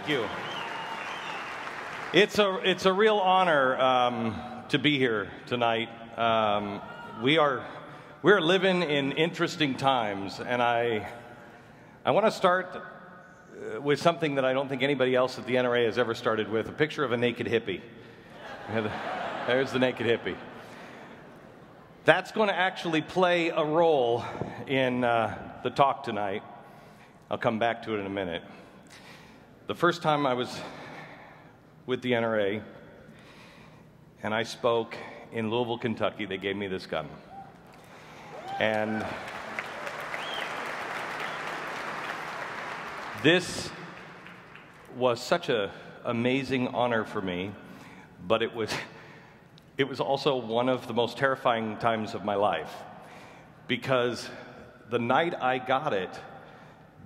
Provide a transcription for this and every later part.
Thank you. It's a real honor to be here tonight. We're living in interesting times, and I want to start with something that I don't think anybody else at the NRA has ever started with, a picture of a naked hippie. There's the naked hippie. That's going to actually play a role in the talk tonight. I'll come back to it in a minute. The first time I was with the NRA and I spoke in Louisville, Kentucky, they gave me this gun. And this was such an amazing honor for me, but it was also one of the most terrifying times of my life, because the night I got it,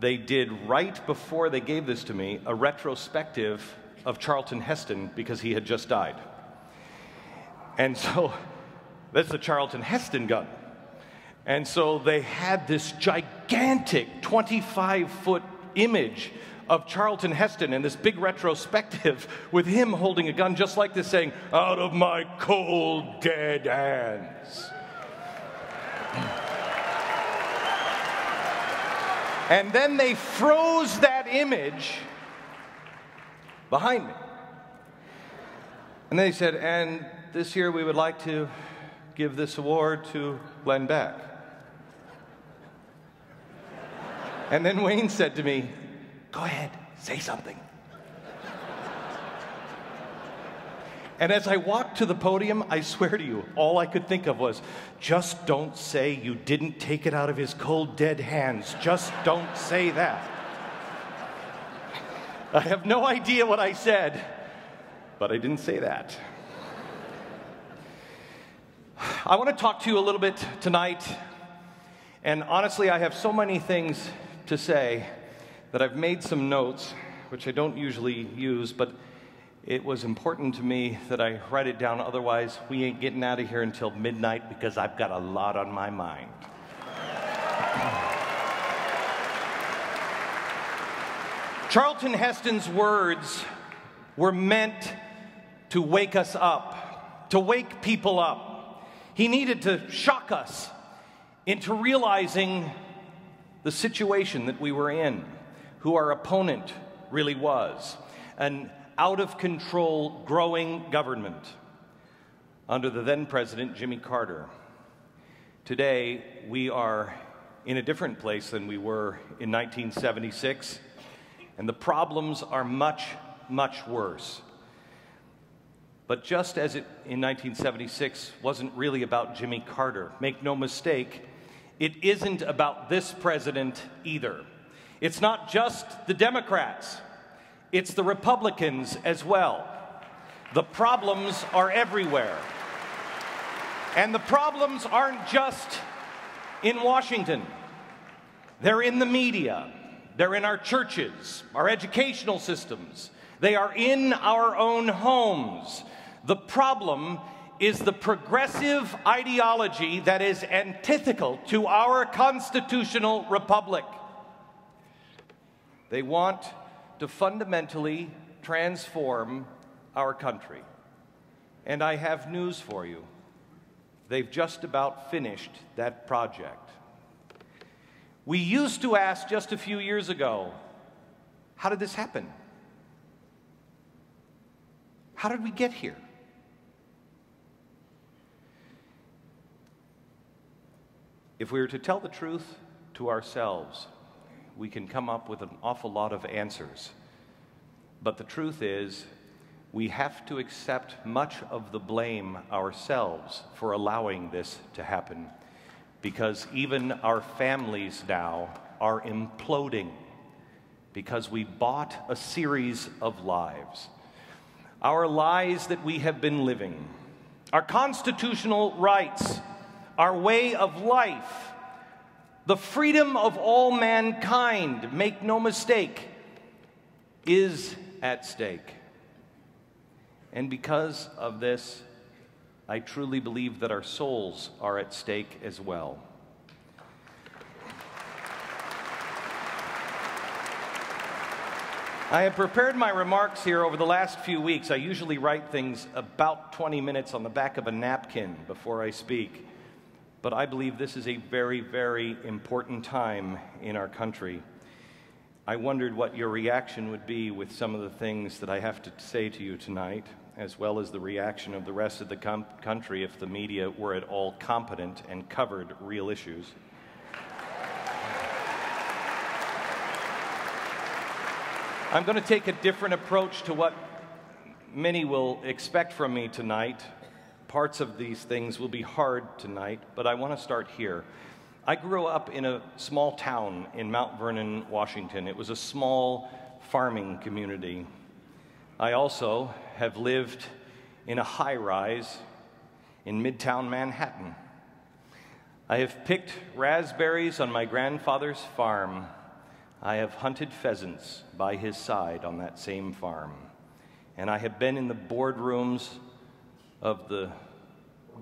they did, right before they gave this to me, a retrospective of Charlton Heston, because he had just died. And so that's the Charlton Heston gun. And so they had this gigantic 25-foot image of Charlton Heston and this big retrospective with him holding a gun just like this, saying, "Out of my cold, dead hands." And then they froze that image behind me. And they said, "And this year we would like to give this award to Glenn Beck." And then Wayne said to me, "Go ahead, say something." And as I walked to the podium, I swear to you, all I could think of was, just don't say you didn't take it out of his cold, dead hands. Just don't say that. I have no idea what I said, but I didn't say that. I want to talk to you a little bit tonight, and honestly, I have so many things to say that I've made some notes, which I don't usually use, but it was important to me that I write it down. Otherwise, we ain't getting out of here until midnight, because I've got a lot on my mind. Charlton Heston's words were meant to wake us up, to wake people up. He needed to shock us into realizing the situation that we were in, who our opponent really was, an out-of-control, growing government under the then-president, Jimmy Carter. Today, we are in a different place than we were in 1976, and the problems are much, much worse. But just as it in 1976 wasn't really about Jimmy Carter, make no mistake, it isn't about this president either. It's not just the Democrats. It's the Republicans as well. The problems are everywhere. And the problems aren't just in Washington. They're in the media. They're in our churches, our educational systems. They are in our own homes. The problem is the progressive ideology that is antithetical to our constitutional republic. They want to fundamentally transform our country. And I have news for you. They've just about finished that project. We used to ask just a few years ago, how did this happen? How did we get here? If we were to tell the truth to ourselves, we can come up with an awful lot of answers. But the truth is, we have to accept much of the blame ourselves for allowing this to happen, because even our families now are imploding because we bought a series of lives. Our lies that we have been living, our constitutional rights, our way of life, the freedom of all mankind, make no mistake, is at stake. And because of this, I truly believe that our souls are at stake as well. I have prepared my remarks here over the last few weeks. I usually write things about 20 minutes on the back of a napkin before I speak. But I believe this is a very, very important time in our country. I wondered what your reaction would be with some of the things that I have to say to you tonight, as well as the reaction of the rest of the country if the media were at all competent and covered real issues. I'm going to take a different approach to what many will expect from me tonight. Parts of these things will be hard tonight, but I want to start here. I grew up in a small town in Mount Vernon, Washington. It was a small farming community. I also have lived in a high-rise in Midtown Manhattan. I have picked raspberries on my grandfather's farm. I have hunted pheasants by his side on that same farm. And I have been in the boardrooms of the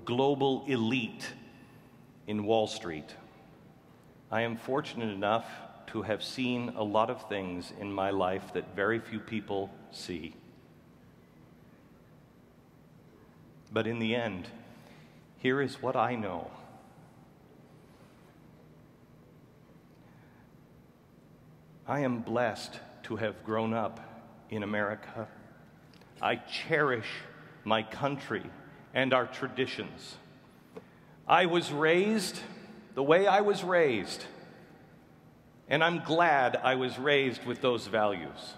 global elite in Wall Street. I am fortunate enough to have seen a lot of things in my life that very few people see. But in the end, here is what I know. I am blessed to have grown up in America. I cherish my country and our traditions. I was raised the way I was raised, and I'm glad I was raised with those values.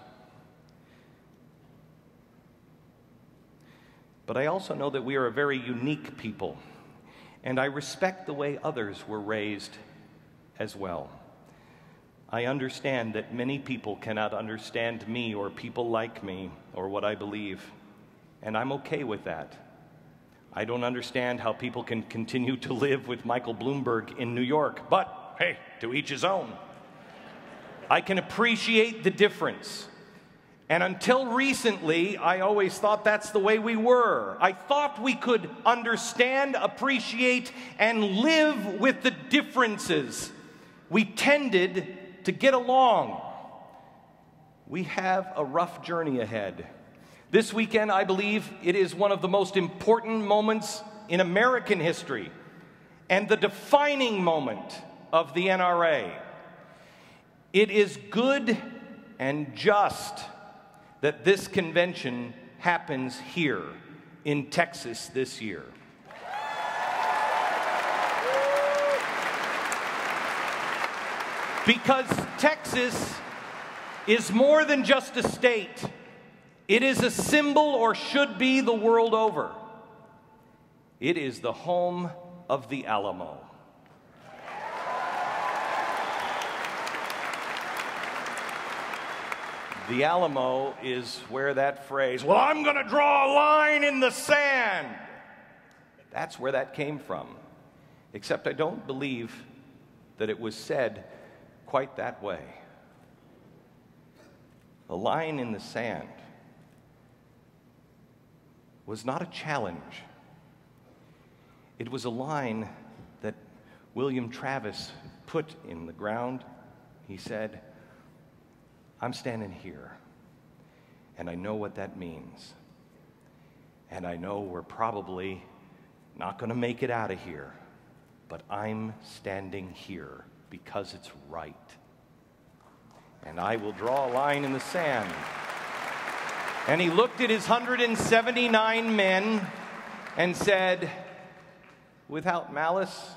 But I also know that we are a very unique people, and I respect the way others were raised as well. I understand that many people cannot understand me or people like me or what I believe, and I'm okay with that. I don't understand how people can continue to live with Michael Bloomberg in New York, but hey, to each his own. I can appreciate the difference. And until recently, I always thought that's the way we were. I thought we could understand, appreciate, and live with the differences. We tended to get along. We have a rough journey ahead. This weekend, I believe, it is one of the most important moments in American history and the defining moment of the NRA. It is good and just that this convention happens here in Texas this year. Because Texas is more than just a state. It is a symbol, or should be, the world over. It is the home of the Alamo. The Alamo is where that phrase, "Well, I'm going to draw a line in the sand," that's where that came from. Except I don't believe that it was said quite that way. The line in the sand was not a challenge. It was a line that William Travis put in the ground. He said, "I'm standing here, and I know what that means. And I know we're probably not going to make it out of here, but I'm standing here because it's right. And I will draw a line in the sand." And he looked at his 179 men and said, "Without malice,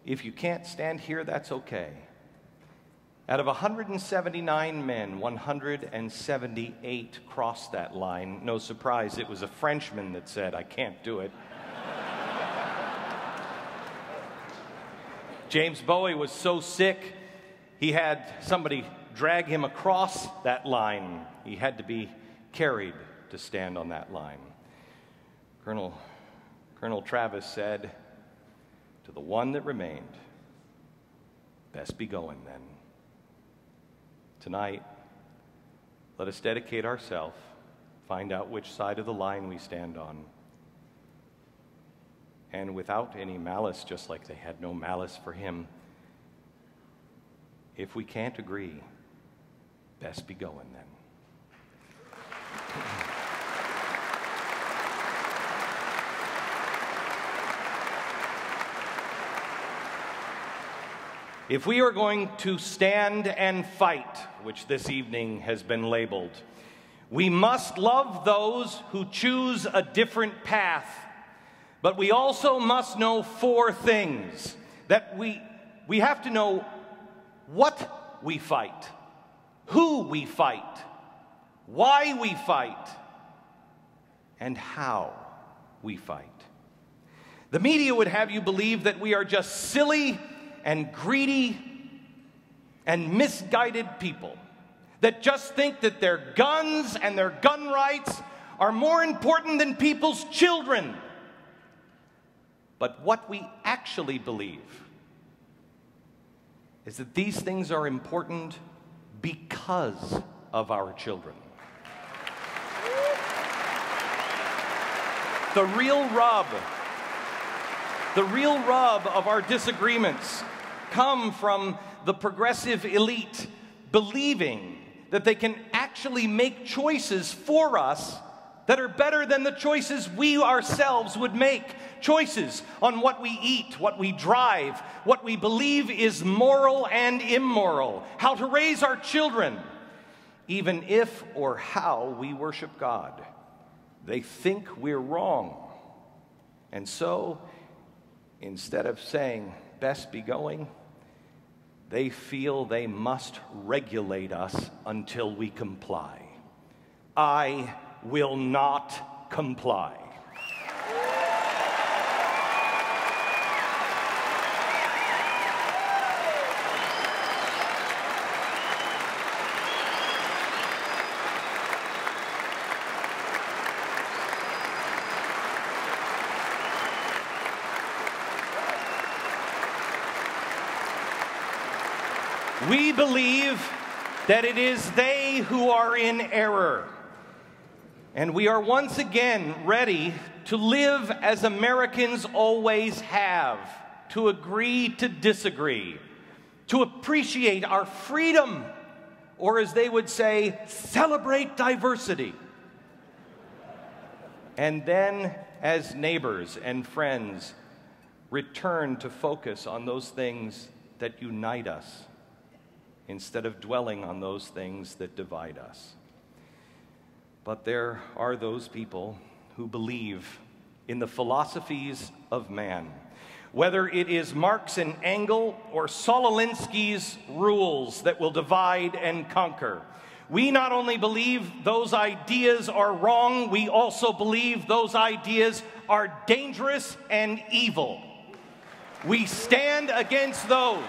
if you can't stand here, that's okay." Out of 179 men, 178 crossed that line. No surprise, it was a Frenchman that said, "I can't do it." James Bowie was so sick, he had somebody drag him across that line. He had to be carried to stand on that line. Colonel Travis said, "To the one that remained, best be going then." Tonight, let us dedicate ourselves, find out which side of the line we stand on. And without any malice, just like they had no malice for him, if we can't agree, Best be going then. If we are going to stand and fight, which this evening has been labeled, we must love those who choose a different path, but we also must know 4 things. That we have to know what we fight, who we fight, why we fight, and how we fight. The media would have you believe that we are just silly and greedy and misguided people that just think that their guns and their gun rights are more important than people's children. But what we actually believe is that these things are important because of our children. The real rub of our disagreements come from the progressive elite believing that they can actually make choices for us that are better than the choices we ourselves would make. Choices on what we eat, what we drive, what we believe is moral and immoral, how to raise our children, even if or how we worship God. They think we're wrong. And so, instead of saying, best be going, they feel they must regulate us until we comply. I will not comply. We believe that it is they who are in error. And we are once again ready to live as Americans always have, to agree to disagree, to appreciate our freedom, or as they would say, celebrate diversity. And then, as neighbors and friends, return to focus on those things that unite us, instead of dwelling on those things that divide us. But there are those people who believe in the philosophies of man, whether it is Marx and Engels or Saul Alinsky's rules that will divide and conquer. We not only believe those ideas are wrong, we also believe those ideas are dangerous and evil. We stand against those.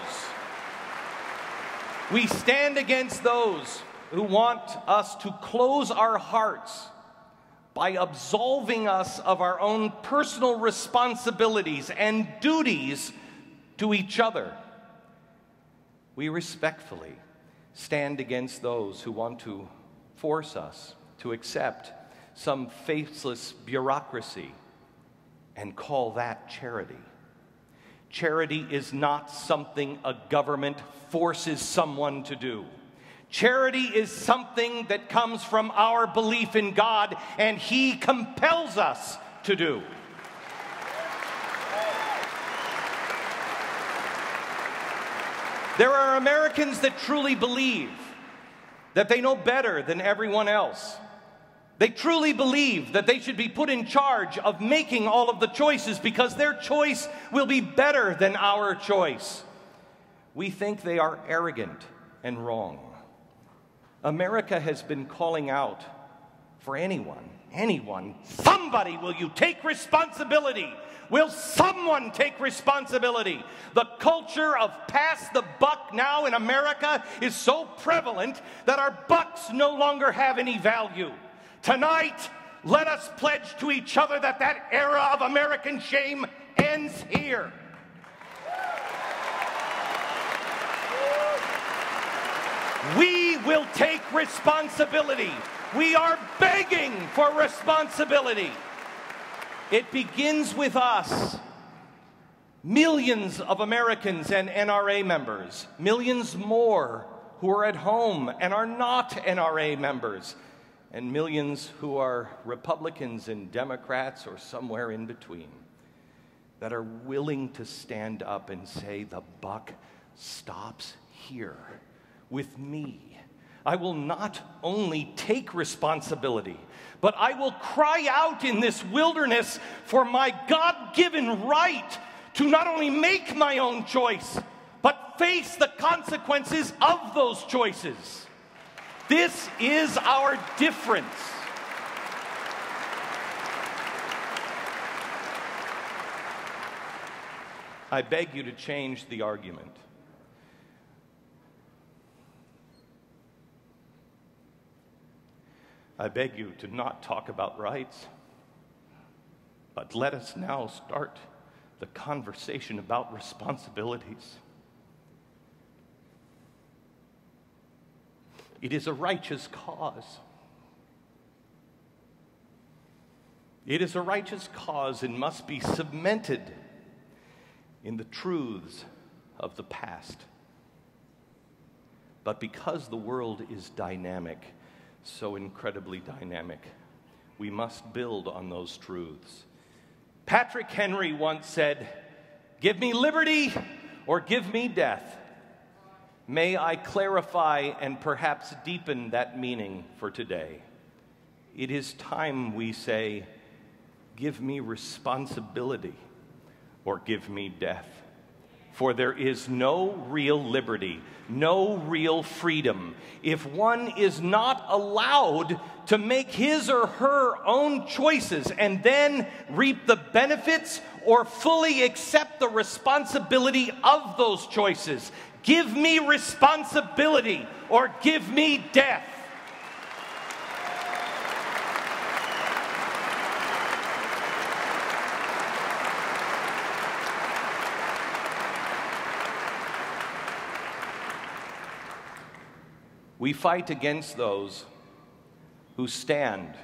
We stand against those who want us to close our hearts by absolving us of our own personal responsibilities and duties to each other. We respectfully stand against those who want to force us to accept some faithless bureaucracy and call that charity. Charity is not something a government forces someone to do. Charity is something that comes from our belief in God, and He compels us to do. There are Americans that truly believe that they know better than everyone else. They truly believe that they should be put in charge of making all of the choices because their choice will be better than our choice. We think they are arrogant and wrong. America has been calling out for anyone, somebody, will you take responsibility? Will someone take responsibility? The culture of pass the buck now in America is so prevalent that our bucks no longer have any value. Tonight, let us pledge to each other that that era of American shame ends here. We will take responsibility. We are begging for responsibility. It begins with us. Millions of Americans and NRA members, millions more who are at home and are not NRA members, and millions who are Republicans and Democrats or somewhere in between, that are willing to stand up and say, the buck stops here with me. I will not only take responsibility, but I will cry out in this wilderness for my God-given right to not only make my own choice, but face the consequences of those choices. This is our difference. I beg you to change the argument. I beg you to not talk about rights, but let us now start the conversation about responsibilities. It is a righteous cause. It is a righteous cause and must be cemented in the truths of the past. But because the world is dynamic, so incredibly dynamic, we must build on those truths. Patrick Henry once said, "Give me liberty or give me death." May I clarify and perhaps deepen that meaning for today. It is time we say, give me responsibility or give me death. For there is no real liberty, no real freedom, if one is not allowed to make his or her own choices and then reap the benefits or fully accept the responsibility of those choices. Give me responsibility or give me death. We fight against those who stand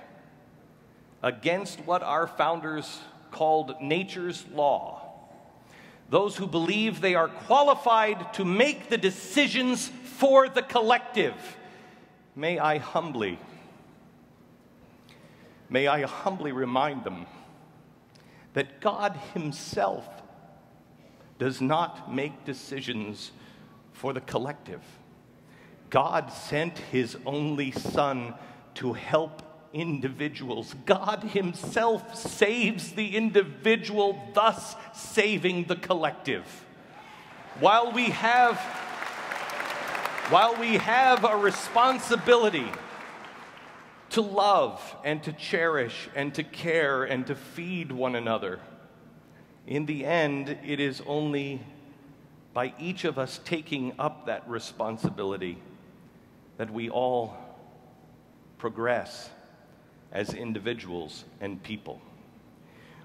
against what our founders called nature's law. Those who believe they are qualified to make the decisions for the collective. May I humbly remind them that God Himself does not make decisions for the collective. God sent His only Son to help individuals. God Himself saves the individual, thus saving the collective. While we have a responsibility to love and to cherish and to care and to feed one another, in the end, it is only by each of us taking up that responsibility that we all progress as individuals and people.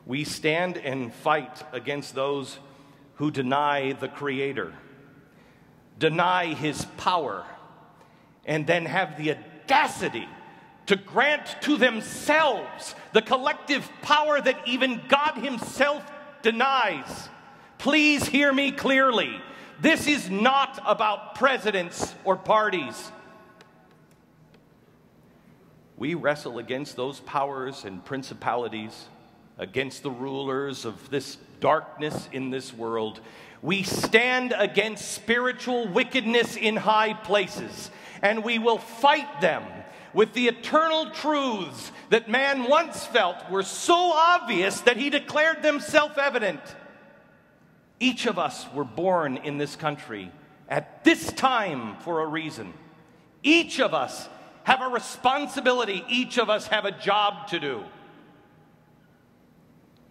We stand and fight against those who deny the Creator, deny His power, and then have the audacity to grant to themselves the collective power that even God Himself denies. Please hear me clearly. This is not about presidents or parties. We wrestle against those powers and principalities, against the rulers of this darkness in this world. We stand against spiritual wickedness in high places, and we will fight them with the eternal truths that man once felt were so obvious that he declared them self-evident. Each of us were born in this country at this time for a reason. Each of us have a responsibility. Each of us have a job to do.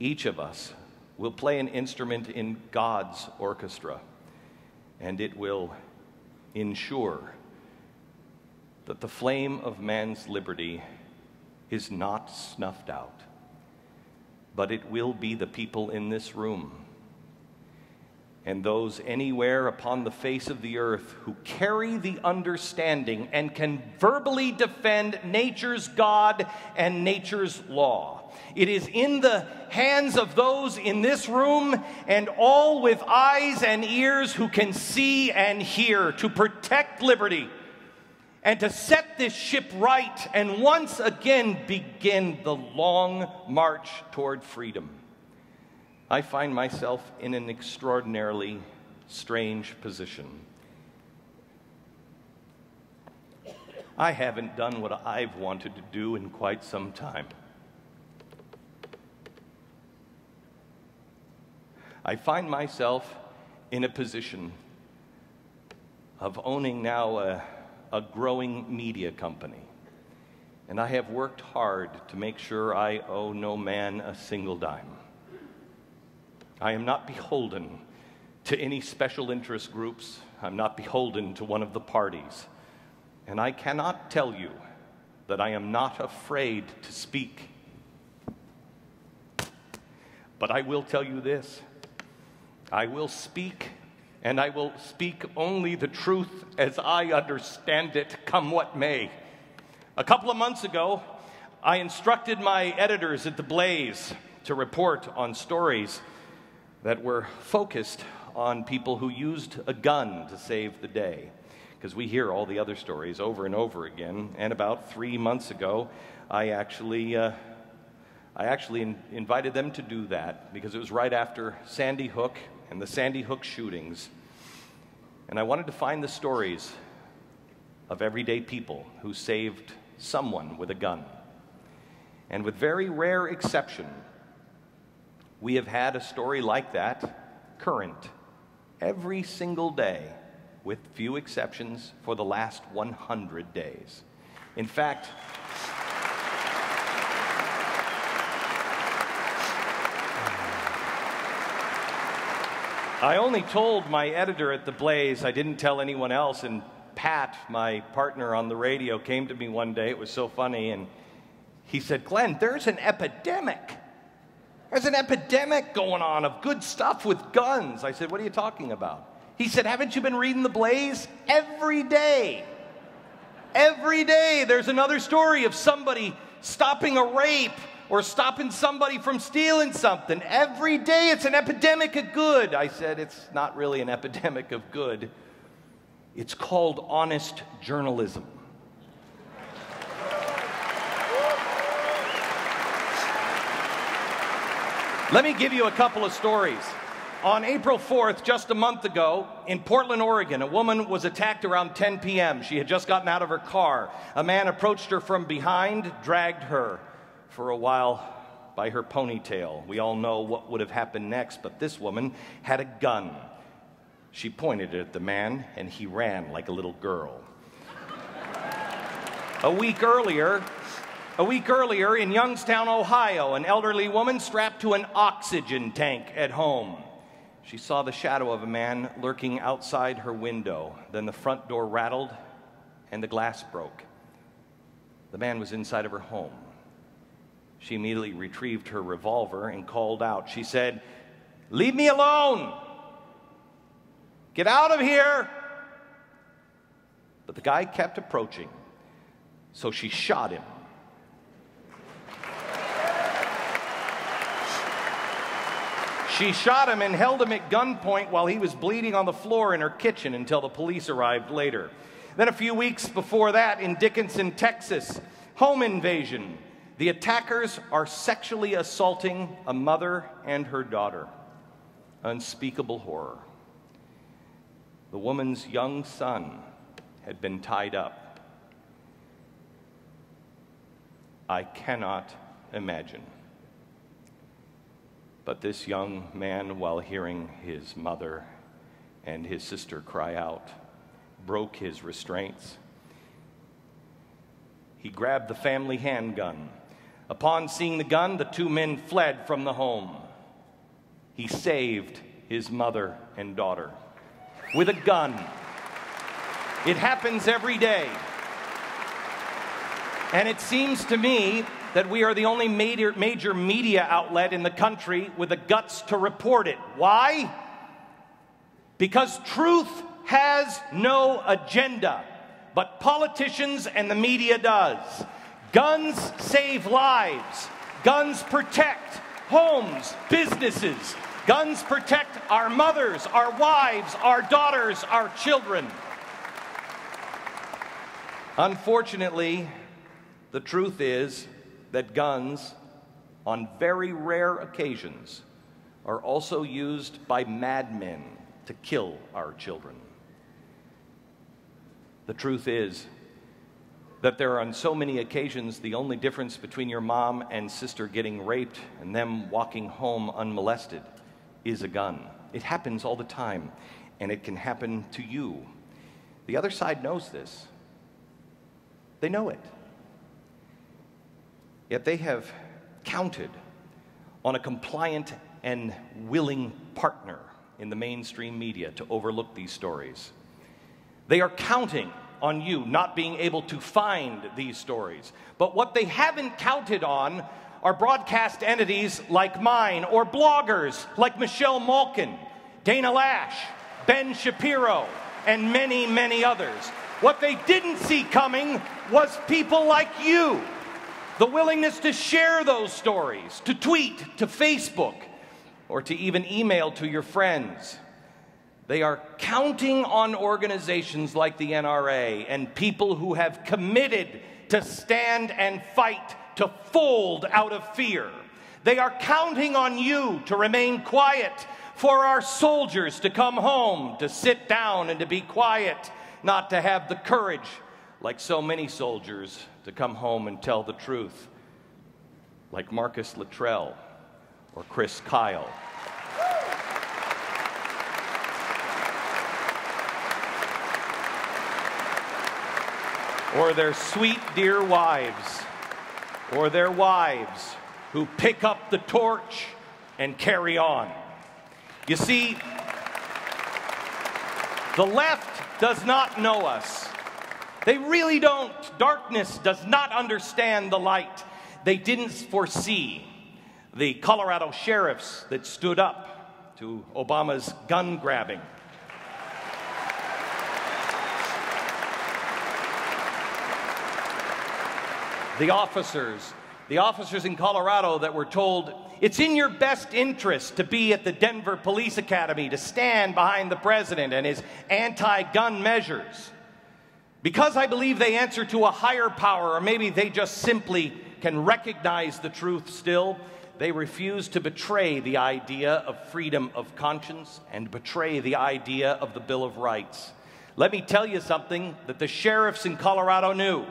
Each of us will play an instrument in God's orchestra, and it will ensure that the flame of man's liberty is not snuffed out, but it will be the people in this room and those anywhere upon the face of the earth who carry the understanding and can verbally defend nature's God and nature's law. It is in the hands of those in this room and all with eyes and ears who can see and hear to protect liberty and to set this ship right and once again begin the long march toward freedom. I find myself in an extraordinarily strange position. I haven't done what I've wanted to do in quite some time. I find myself in a position of owning now a growing media company. And I have worked hard to make sure I owe no man a single dime. I am not beholden to any special interest groups. I'm not beholden to one of the parties. And I cannot tell you that I am not afraid to speak. But I will tell you this. I will speak, and I will speak only the truth as I understand it, come what may. A couple of months ago, I instructed my editors at The Blaze to report on stories that were focused on people who used a gun to save the day, because we hear all the other stories over and over again. And about 3 months ago, I actually invited them to do that, because it was right after Sandy Hook and the Sandy Hook shootings. And I wanted to find the stories of everyday people who saved someone with a gun. And with very rare exception, we have had a story like that current every single day, with few exceptions, for the last 100 days. In fact, I only told my editor at The Blaze, I didn't tell anyone else, and Pat, my partner on the radio, came to me one day, it was so funny, and he said, "Glenn, there's an epidemic. There's an epidemic going on of good stuff with guns." I said, "What are you talking about?" He said, "Haven't you been reading The Blaze? Every day there's another story of somebody stopping a rape or stopping somebody from stealing something. Every day it's an epidemic of good." I said, "It's not really an epidemic of good. It's called honest journalism." Let me give you a couple of stories. On April 4th, just a month ago, in Portland, Oregon, a woman was attacked around 10 p.m. She had just gotten out of her car. A man approached her from behind, dragged her for a while by her ponytail. We all know what would have happened next, but this woman had a gun. She pointed it at the man, and he ran like a little girl. A week earlier, in Youngstown, Ohio, an elderly woman strapped to an oxygen tank at home. She saw the shadow of a man lurking outside her window. Then the front door rattled and the glass broke. The man was inside of her home. She immediately retrieved her revolver and called out. She said, "Leave me alone! Get out of here!" But the guy kept approaching, so she shot him. She shot him and held him at gunpoint while he was bleeding on the floor in her kitchen until the police arrived later. Then a few weeks before that, in Dickinson, Texas, home invasion. The attackers are sexually assaulting a mother and her daughter. Unspeakable horror. The woman's young son had been tied up. I cannot imagine. But this young man, while hearing his mother and his sister cry out, broke his restraints. He grabbed the family handgun. Upon seeing the gun, the two men fled from the home. He saved his mother and daughter with a gun. It happens every day. And it seems to me that we are the only major media outlet in the country with the guts to report it. Why? Because truth has no agenda, but politicians and the media does. Guns save lives. Guns protect homes, businesses. Guns protect our mothers, our wives, our daughters, our children. Unfortunately, the truth is that guns, on very rare occasions, are also used by madmen to kill our children. The truth is that there are on so many occasions the only difference between your mom and sister getting raped and them walking home unmolested is a gun. It happens all the time, and it can happen to you. The other side knows this. They know it. Yet they have counted on a compliant and willing partner in the mainstream media to overlook these stories. They are counting on you not being able to find these stories. But what they haven't counted on are broadcast entities like mine, or bloggers like Michelle Malkin, Dana Lash, Ben Shapiro, and many, many others. What they didn't see coming was people like you. The willingness to share those stories, to tweet, to Facebook, or to even email to your friends. They are counting on organizations like the NRA and people who have committed to stand and fight, to fold out of fear. They are counting on you to remain quiet, for our soldiers to come home, to sit down and to be quiet, not to have the courage, like so many soldiers, to come home and tell the truth, like Marcus Luttrell or Chris Kyle. Or their sweet, dear wives, or their wives who pick up the torch and carry on. You see, the left does not know us. They really don't. Darkness does not understand the light. They didn't foresee the Colorado sheriffs that stood up to Obama's gun grabbing. The officers in Colorado that were told, it's in your best interest to be at the Denver Police Academy, to stand behind the president and his anti-gun measures. Because I believe they answer to a higher power, or maybe they just simply can recognize the truth still, they refuse to betray the idea of freedom of conscience and betray the idea of the Bill of Rights. Let me tell you something that the sheriffs in Colorado knew.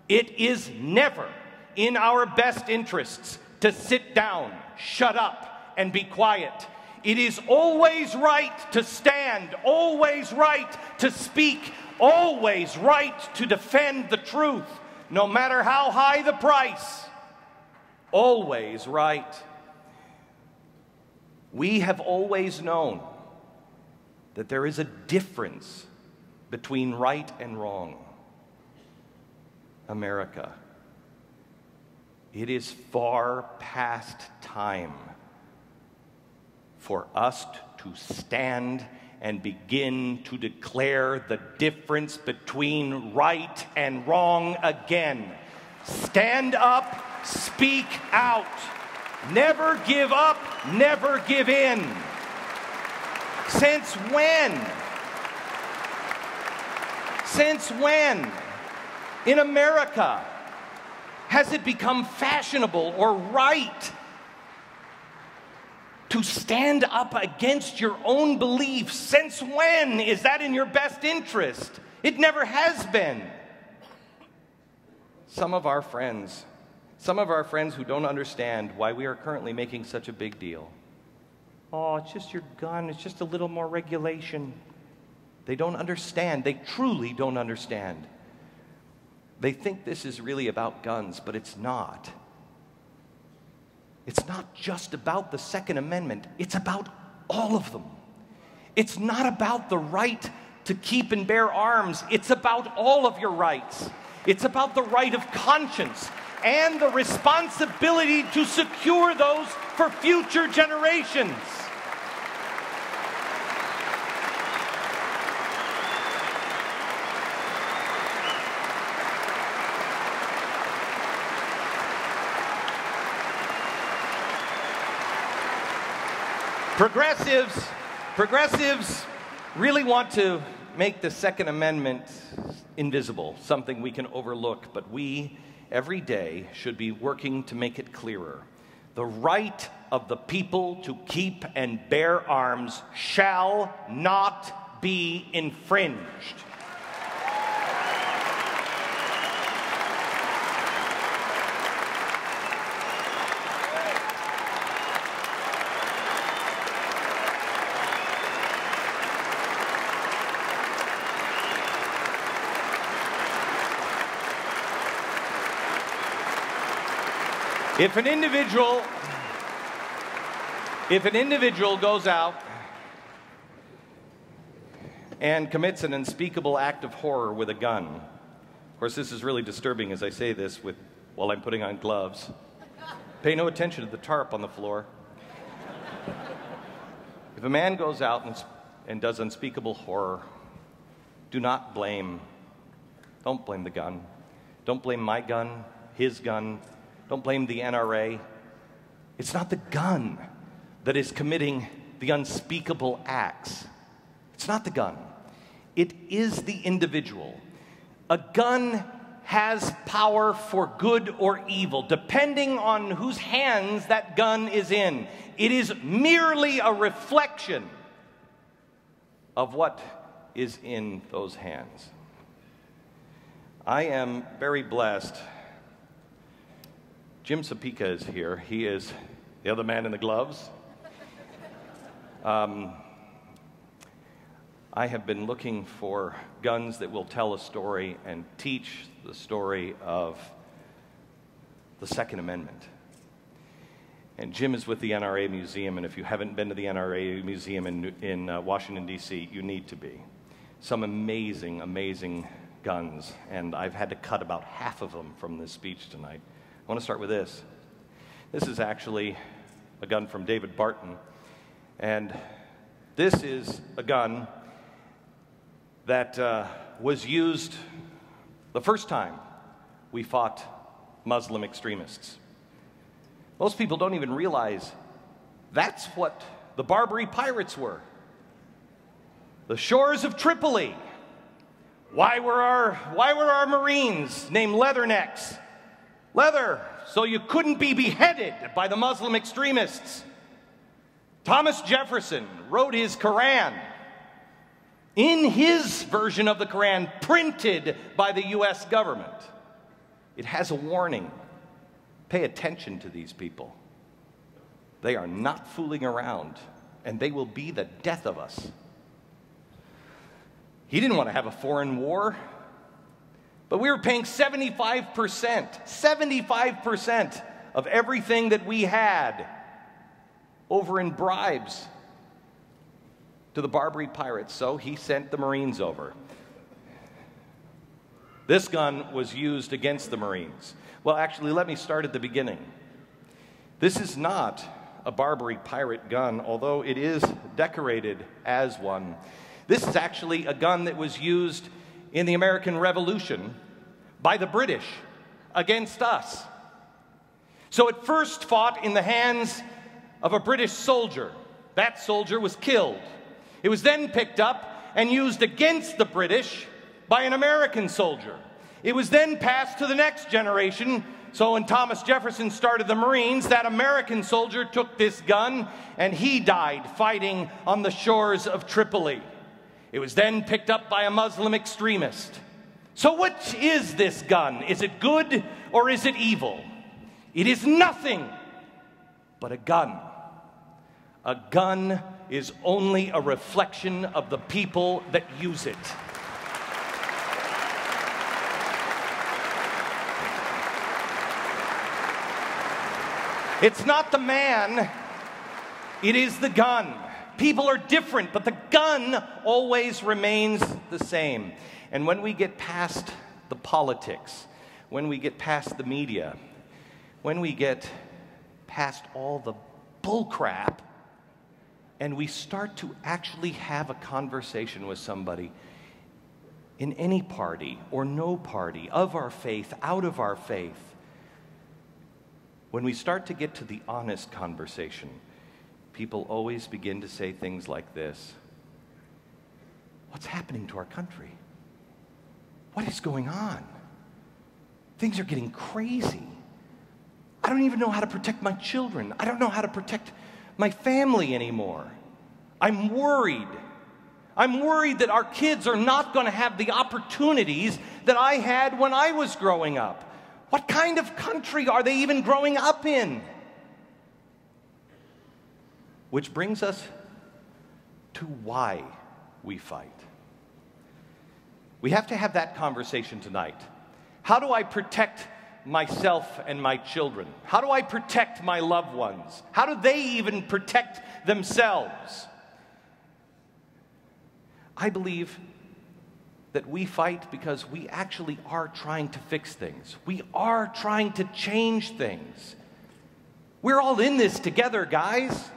It is never in our best interests to sit down, shut up, and be quiet. It is always right to stand, always right to speak, always right to defend the truth, no matter how high the price. Always right. We have always known that there is a difference between right and wrong. America, it is far past time for us to stand and begin to declare the difference between right and wrong again. Stand up, speak out. Never give up, never give in. Since when? Since when? In America, has it become fashionable or right to stand up against your own beliefs? Since when is that in your best interest? It never has been. Some of our friends who don't understand why we are currently making such a big deal. Oh, it's just your gun, it's just a little more regulation. They don't understand, they truly don't understand. They think this is really about guns, but it's not. It's not just about the Second Amendment. It's about all of them. It's not about the right to keep and bear arms. It's about all of your rights. It's about the right of conscience and the responsibility to secure those for future generations. Progressives really want to make the Second Amendment invisible, something we can overlook, but we, every day, should be working to make it clearer. The right of the people to keep and bear arms shall not be infringed. If an individual goes out and commits an unspeakable act of horror with a gun, of course this is really disturbing as I say this while I'm putting on gloves. Pay no attention to the tarp on the floor. If a man goes out and does unspeakable horror, don't blame the gun. Don't blame my gun, his gun. Don't blame the NRA. It's not the gun that is committing the unspeakable acts. It's not the gun. It is the individual. A gun has power for good or evil, depending on whose hands that gun is in. It is merely a reflection of what is in those hands. I am very blessed. Jim Sapika is here. He is the other man in the gloves. I have been looking for guns that will tell a story and teach the story of the Second Amendment. And Jim is with the NRA Museum, and if you haven't been to the NRA Museum in Washington, D.C., you need to be. Some amazing, amazing guns, and I've had to cut about half of them from this speech tonight. I want to start with this. This is actually a gun from David Barton, and this is a gun that was used the first time we fought Muslim extremists. Most people don't even realize that's what the Barbary pirates were. The shores of Tripoli. Why were our Marines named Leathernecks? Leather, so you couldn't be beheaded by the Muslim extremists. Thomas Jefferson wrote his Quran. In his version of the Quran, printed by the U.S. government, it has a warning. Pay attention to these people. They are not fooling around, and they will be the death of us. He didn't want to have a foreign war. But we were paying 75% of everything that we had over in bribes to the Barbary pirates. So he sent the Marines over. This gun was used against the Marines. Well, actually, let me start at the beginning. This is not a Barbary pirate gun, although it is decorated as one. This is actually a gun that was used in the American Revolution by the British against us. So it first fought in the hands of a British soldier. That soldier was killed. It was then picked up and used against the British by an American soldier. It was then passed to the next generation. So when Thomas Jefferson started the Marines, that American soldier took this gun and he died fighting on the shores of Tripoli. It was then picked up by a Muslim extremist. So what is this gun? Is it good or is it evil? It is nothing but a gun. A gun is only a reflection of the people that use it. It's not the man, it is the gun. People are different, but the gun always remains the same. And when we get past the politics, when we get past the media, when we get past all the bullcrap, and we start to actually have a conversation with somebody in any party or no party, of our faith, out of our faith, when we start to get to the honest conversation, people always begin to say things like this: what's happening to our country? What is going on? Things are getting crazy. I don't even know how to protect my children. I don't know how to protect my family anymore. I'm worried. I'm worried that our kids are not going to have the opportunities that I had when I was growing up. What kind of country are they even growing up in? Which brings us to why we fight. We have to have that conversation tonight. How do I protect myself and my children? How do I protect my loved ones? How do they even protect themselves? I believe that we fight because we actually are trying to fix things. We are trying to change things. We're all in this together, guys.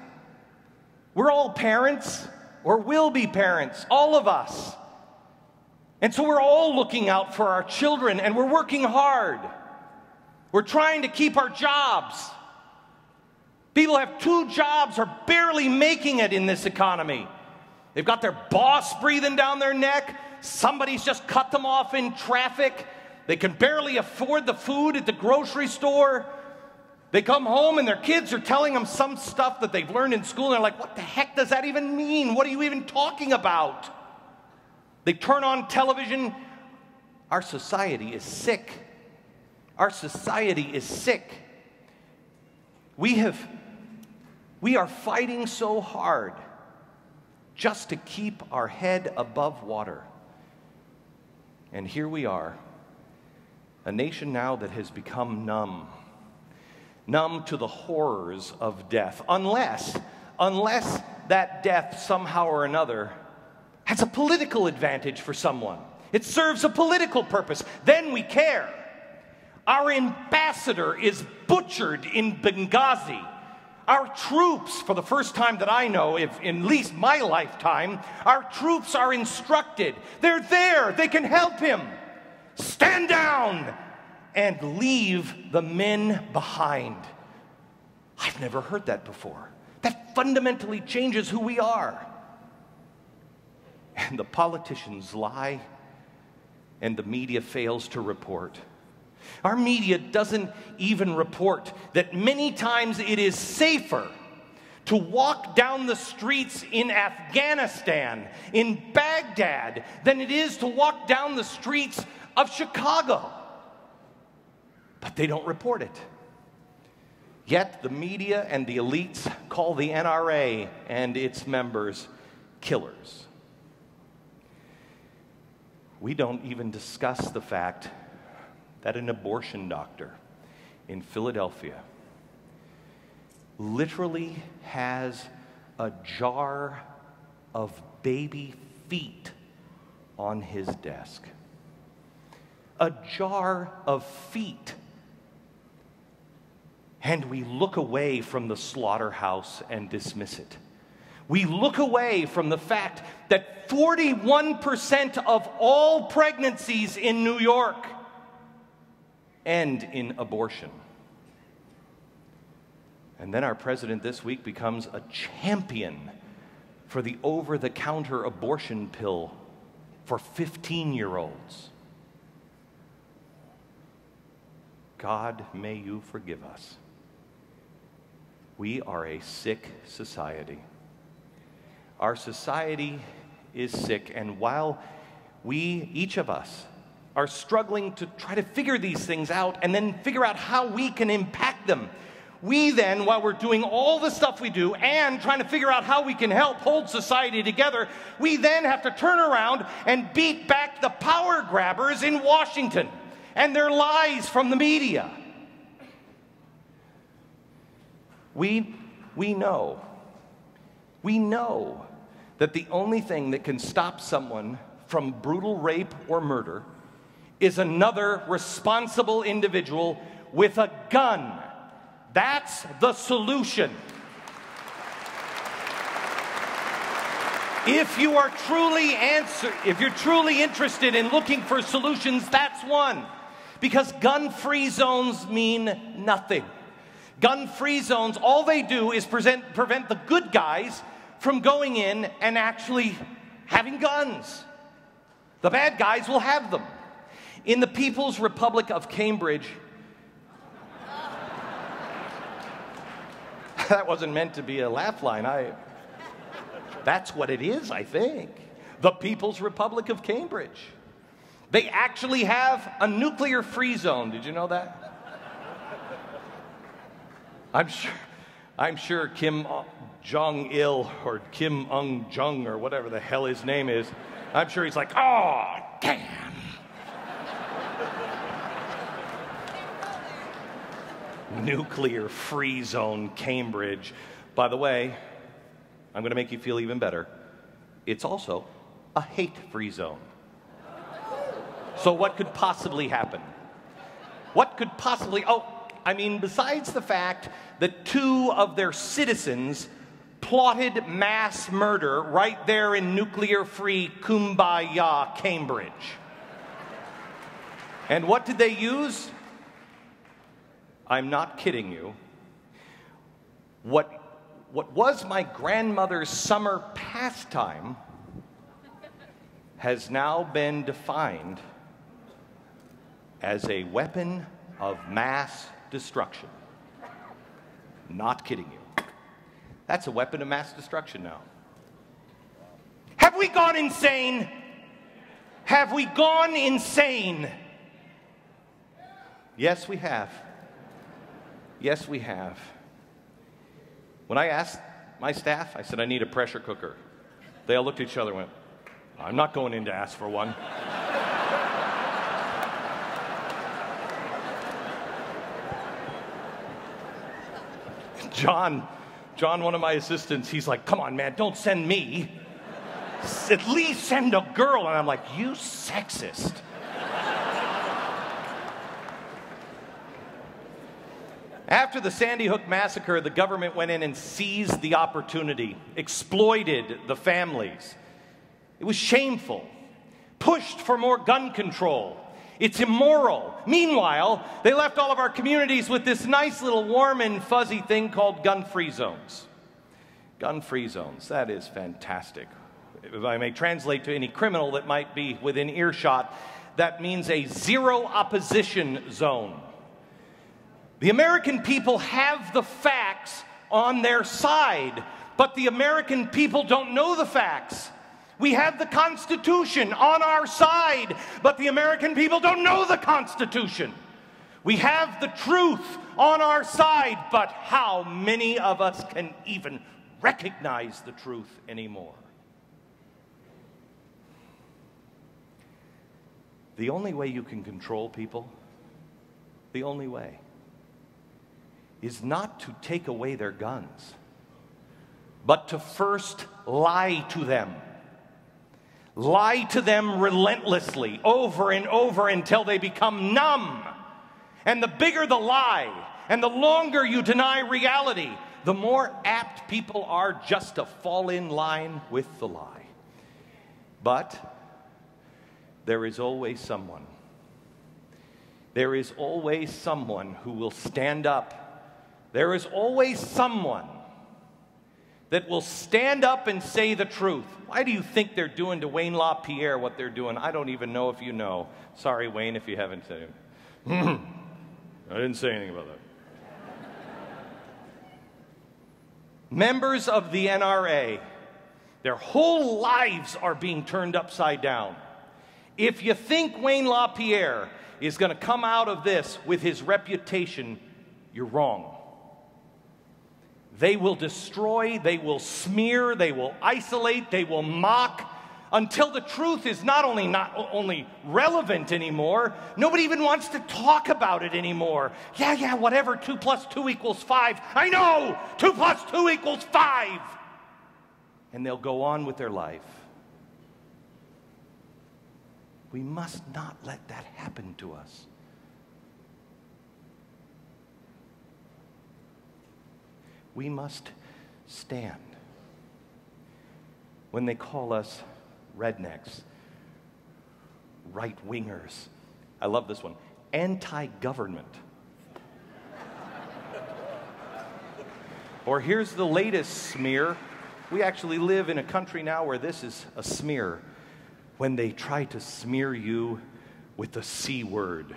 We're all parents, or will be parents, all of us. And so we're all looking out for our children, and we're working hard. We're trying to keep our jobs. People have 2 jobs, are barely making it in this economy. They've got their boss breathing down their neck. Somebody's just cut them off in traffic. They can barely afford the food at the grocery store. They come home and their kids are telling them some stuff that they've learned in school, and they're like, what the heck does that even mean? What are you even talking about? They turn on television. Our society is sick. Our society is sick. We are fighting so hard just to keep our head above water. And here we are, a nation now that has become numb to the horrors of death, unless that death somehow or another has a political advantage for someone. It serves a political purpose. Then we care. Our ambassador is butchered in Benghazi. Our troops, for the first time that I know, if in at least my lifetime, our troops are instructed. They're there. They can help him. Stand down and leave the men behind. I've never heard that before. That fundamentally changes who we are. And the politicians lie, and the media fails to report. Our media doesn't even report that many times it is safer to walk down the streets in Afghanistan, in Baghdad, than it is to walk down the streets of Chicago. But they don't report it. Yet the media and the elites call the NRA and its members killers. We don't even discuss the fact that an abortion doctor in Philadelphia literally has a jar of baby feet on his desk. A jar of feet. And we look away from the slaughterhouse and dismiss it. We look away from the fact that 41% of all pregnancies in New York end in abortion. And then our president this week becomes a champion for the over-the-counter abortion pill for 15-year-olds. God, may you forgive us. We are a sick society. Our society is sick, and while we, each of us, are struggling to try to figure these things out and then figure out how we can impact them, we then, while we're doing all the stuff we do and trying to figure out how we can help hold society together, we then have to turn around and beat back the power grabbers in Washington and their lies from the media. We know that the only thing that can stop someone from brutal rape or murder is another responsible individual with a gun. That's the solution. If you're truly interested in looking for solutions, that's one. Because gun-free zones mean nothing. Gun-free zones, all they do is prevent the good guys from going in and actually having guns. The bad guys will have them. In the People's Republic of Cambridge, that wasn't meant to be a laugh line. That's what it is, I think. The People's Republic of Cambridge. They actually have a nuclear-free zone. Did you know that? I'm sure Kim Jong-il or Kim Ung-jung or whatever the hell his name is, I'm sure he's like, oh, damn. Nuclear-free zone, Cambridge. By the way, I'm going to make you feel even better. It's also a hate-free zone. So what could possibly happen? What could possibly... besides the fact that 2 of their citizens plotted mass murder right there in nuclear-free Kumbaya, Cambridge. And what did they use? I'm not kidding you. What was my grandmother's summer pastime has now been defined as a weapon of mass destruction. Not kidding you. That's a weapon of mass destruction now. Have we gone insane? Have we gone insane? Yes, we have. Yes, we have. When I asked my staff, I said, I need a pressure cooker. They all looked at each other and went, I'm not going in to ask for one. John, one of my assistants, he's like, come on, man, don't send me. At least send a girl. And I'm like, you sexist. After the Sandy Hook massacre, the government went in and seized the opportunity, exploited the families. It was shameful, pushed for more gun control. It's immoral. Meanwhile, they left all of our communities with this nice little warm and fuzzy thing called gun-free zones. Gun-free zones, that is fantastic. If I may translate to any criminal that might be within earshot, that means a zero opposition zone. The American people have the facts on their side, but the American people don't know the facts. We have the Constitution on our side, but the American people don't know the Constitution. We have the truth on our side, but how many of us can even recognize the truth anymore? The only way you can control people, the only way, is not to take away their guns, but to first lie to them. Lie to them relentlessly, over and over, until they become numb. And the bigger the lie, and the longer you deny reality, the more apt people are just to fall in line with the lie. But there is always someone. There is always someone who will stand up. There is always someone that will stand up and say the truth. Why do you think they're doing to Wayne LaPierre what they're doing? I don't even know if you know. Sorry, Wayne, if you haven't said it. I didn't say anything about that. Members of the NRA, their whole lives are being turned upside down. If you think Wayne LaPierre is going to come out of this with his reputation, you're wrong. They will destroy, they will smear, they will isolate, they will mock, until the truth is not only relevant anymore, nobody even wants to talk about it anymore. Yeah, whatever, 2 plus 2 equals 5. I know, 2 plus 2 equals 5. And they'll go on with their life. We must not let that happen to us. We must stand when they call us rednecks, right-wingers. I love this one. Anti-government. Or here's the latest smear. We actually live in a country now where this is a smear. When they try to smear you with the C word,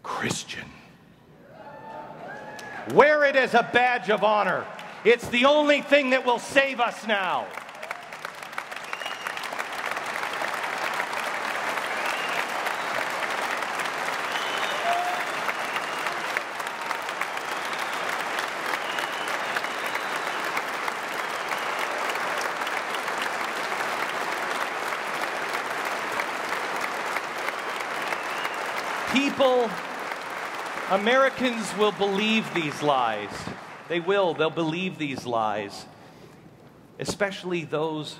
Christian. Wear it as a badge of honor. It's the only thing that will save us now. Americans will believe these lies. They will. They'll believe these lies, especially those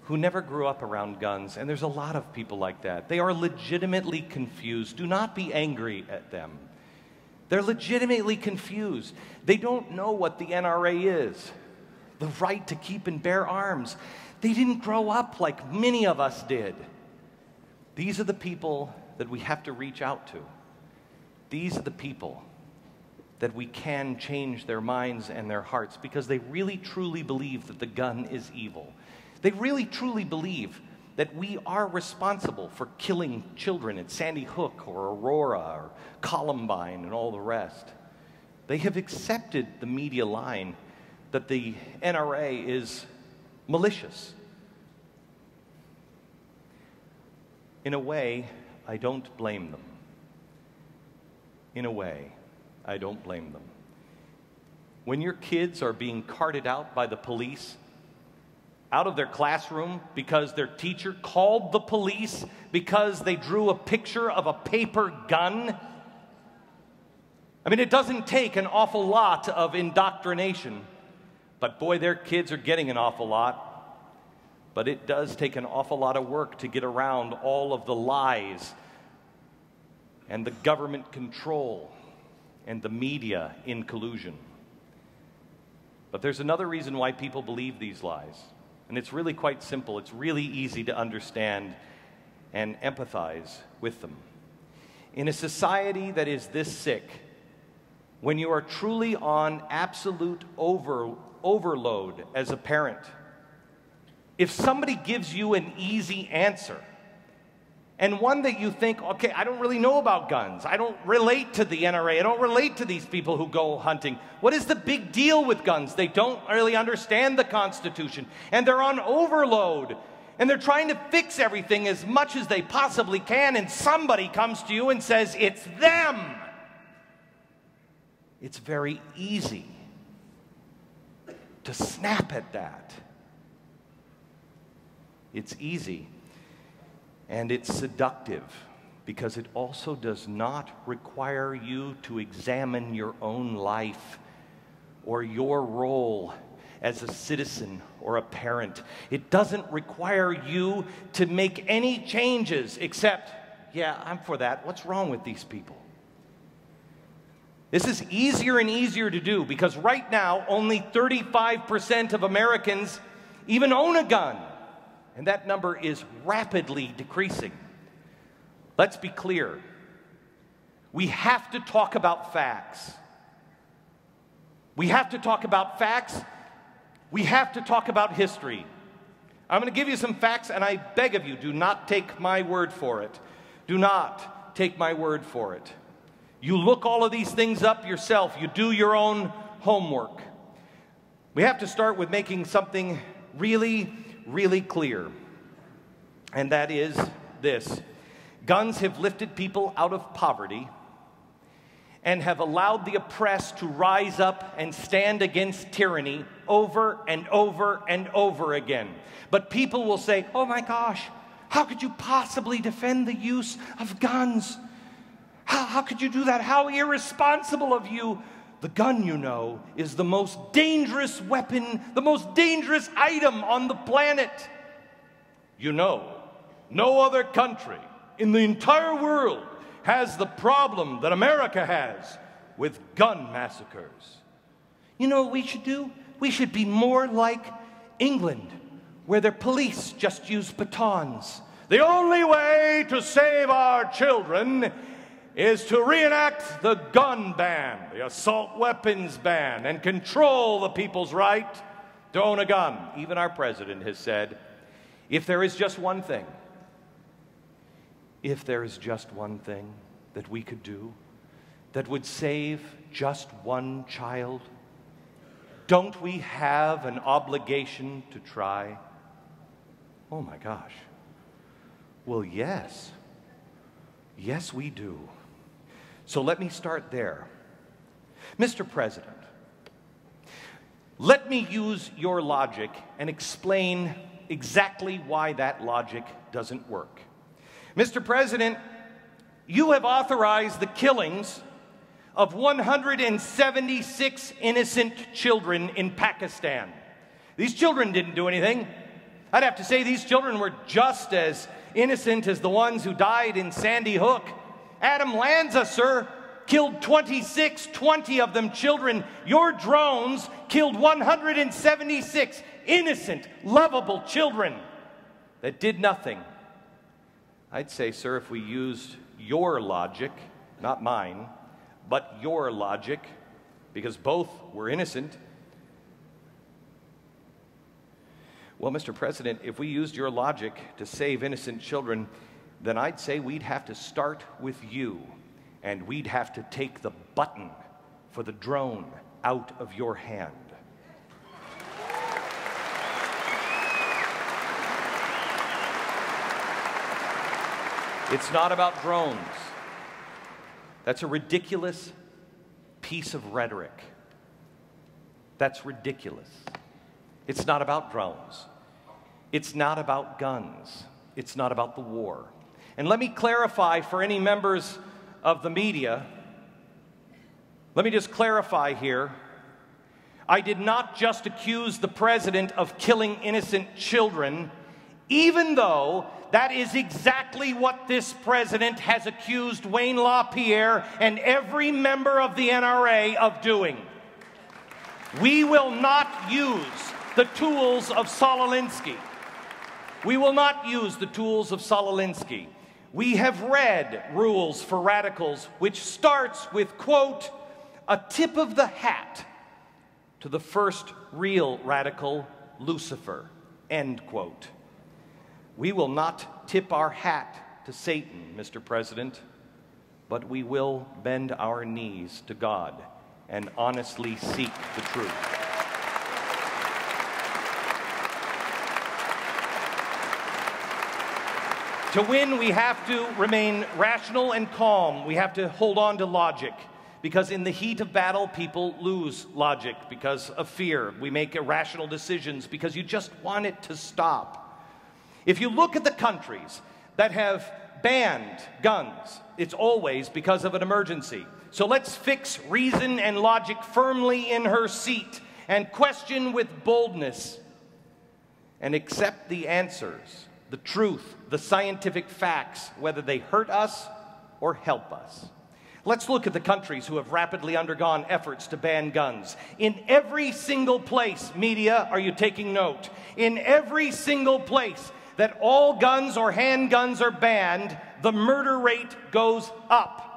who never grew up around guns. And there's a lot of people like that. They are legitimately confused. Do not be angry at them. They're legitimately confused. They don't know what the NRA is, the right to keep and bear arms. They didn't grow up like many of us did. These are the people that we have to reach out to. These are the people that we can change their minds and their hearts because they really truly believe that the gun is evil. They really truly believe that we are responsible for killing children at Sandy Hook or Aurora or Columbine and all the rest. They have accepted the media line that the NRA is malicious. In a way, I don't blame them. In a way, I don't blame them. When your kids are being carted out by the police, out of their classroom because their teacher called the police because they drew a picture of a paper gun, I mean, it doesn't take an awful lot of indoctrination, but boy, their kids are getting an awful lot. But it does take an awful lot of work to get around all of the lies and the government control and the media in collusion. But there's another reason why people believe these lies, and it's really quite simple. It's really easy to understand and empathize with them. In a society that is this sick, when you are truly on absolute overload as a parent, if somebody gives you an easy answer, and one that you think, okay, I don't really know about guns. I don't relate to the NRA. I don't relate to these people who go hunting. What is the big deal with guns? They don't really understand the Constitution, and they're on overload, and they're trying to fix everything as much as they possibly can, and somebody comes to you and says, it's them. It's very easy to snap at that. It's easy. And it's seductive because it also does not require you to examine your own life or your role as a citizen or a parent. It doesn't require you to make any changes except, yeah, I'm for that. What's wrong with these people? This is easier and easier to do because right now only 35% of Americans even own a gun. And that number is rapidly decreasing. Let's be clear. We have to talk about facts. We have to talk about facts. We have to talk about history. I'm going to give you some facts, and I beg of you, do not take my word for it. Do not take my word for it. You look all of these things up yourself. You do your own homework. We have to start with making something really clear, and that is this. Guns have lifted people out of poverty and have allowed the oppressed to rise up and stand against tyranny over and over and over again. But people will say, oh my gosh, how could you possibly defend the use of guns? How could you do that? How irresponsible of you. The gun, you know, is the most dangerous weapon, the most dangerous item on the planet. You know, no other country in the entire world has the problem that America has with gun massacres. You know what we should do? We should be more like England, where their police just use batons. The only way to save our children is to reenact the gun ban, the assault weapons ban, and control the people's right to own a gun. Even our president has said, if there is just one thing that we could do that would save just one child, don't we have an obligation to try? Oh my gosh. Well, yes. Yes, we do. So let me start there. Mr. President, let me use your logic and explain exactly why that logic doesn't work. Mr. President, you have authorized the killings of 176 innocent children in Pakistan. These children didn't do anything. I'd have to say these children were just as innocent as the ones who died in Sandy Hook. Adam Lanza, sir, killed 26, 20 of them children. Your drones killed 176 innocent, lovable children that did nothing. I'd say, sir, if we used your logic, not mine, but your logic, because both were innocent. Well, Mr. President, if we used your logic to save innocent children, then I'd say we'd have to start with you, and we'd have to take the button for the drone out of your hand. It's not about drones. That's a ridiculous piece of rhetoric. That's ridiculous. It's not about drones. It's not about guns. It's not about the war. And let me clarify for any members of the media, let me just clarify here. I did not just accuse the president of killing innocent children, even though that is exactly what this president has accused Wayne LaPierre and every member of the NRA of doing. We will not use the tools of Saul Alinsky. We will not use the tools of Saul Alinsky. We have read Rules for Radicals, which starts with, quote, a tip of the hat to the first real radical, Lucifer, end quote. We will not tip our hat to Satan, Mr. President, but we will bend our knees to God and honestly seek the truth. To win, we have to remain rational and calm. We have to hold on to logic, because in the heat of battle, people lose logic because of fear. We make irrational decisions because you just want it to stop. If you look at the countries that have banned guns, it's always because of an emergency. So let's fix reason and logic firmly in her seat and question with boldness and accept the answers, the truth, the scientific facts, whether they hurt us or help us. Let's look at the countries who have rapidly undergone efforts to ban guns. In every single place, media, are you taking note? In every single place that all guns or handguns are banned, the murder rate goes up.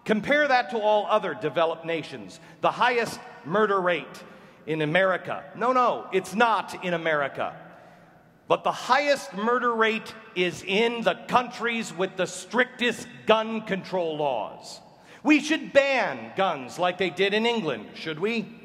Compare that to all other developed nations. The highest murder rate in America. No, it's not in America. But the highest murder rate is in the countries with the strictest gun control laws. We should ban guns like they did in England, should we?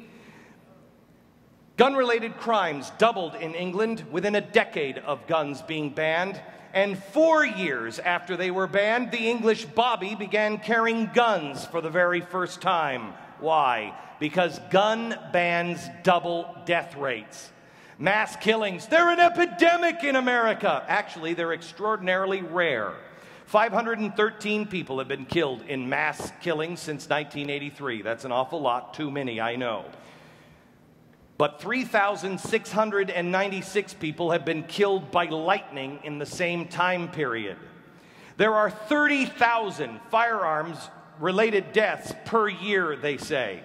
Gun-related crimes doubled in England within a decade of guns being banned, and 4 years after they were banned, the English Bobby began carrying guns for the very first time. Why? Because gun bans double death rates. Mass killings, they're an epidemic in America. Actually, they're extraordinarily rare. 513 people have been killed in mass killings since 1983. That's an awful lot, too many, I know. But 3,696 people have been killed by lightning in the same time period. There are 30,000 firearms-related deaths per year, they say.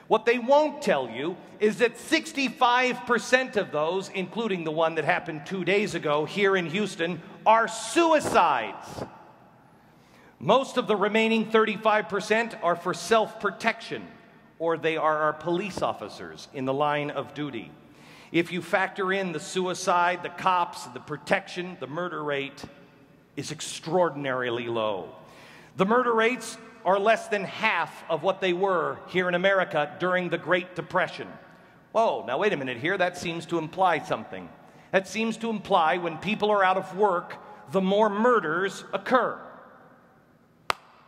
What they won't tell you is that 65% of those, including the one that happened 2 days ago here in Houston, are suicides. Most of the remaining 35% are for self-protection, or they are our police officers in the line of duty. If you factor in the suicide, the cops, the protection, the murder rate is extraordinarily low. The murder rates are less than half of what they were here in America during the Great Depression. Whoa, now wait a minute here, that seems to imply something. That seems to imply when people are out of work, the more murders occur.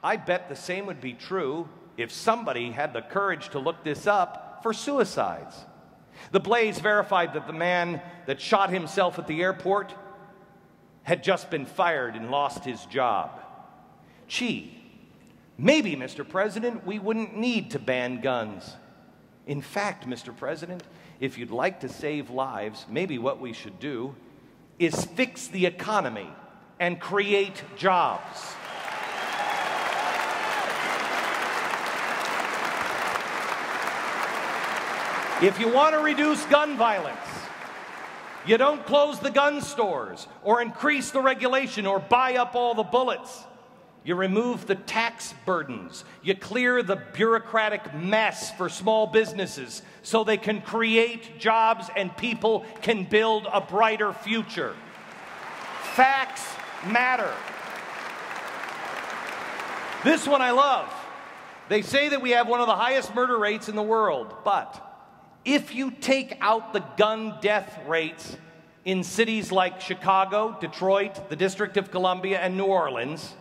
I bet the same would be true if somebody had the courage to look this up for suicides. The Blaze verified that the man that shot himself at the airport had just been fired and lost his job. Gee, maybe, Mr. President, we wouldn't need to ban guns. In fact, Mr. President, if you'd like to save lives, maybe what we should do is fix the economy and create jobs. If you want to reduce gun violence, you don't close the gun stores or increase the regulation or buy up all the bullets. You remove the tax burdens. You clear the bureaucratic mess for small businesses so they can create jobs and people can build a brighter future. Facts matter. This one I love. They say that we have one of the highest murder rates in the world, but if you take out the gun death rates in cities like Chicago, Detroit, the District of Columbia, and New Orleans,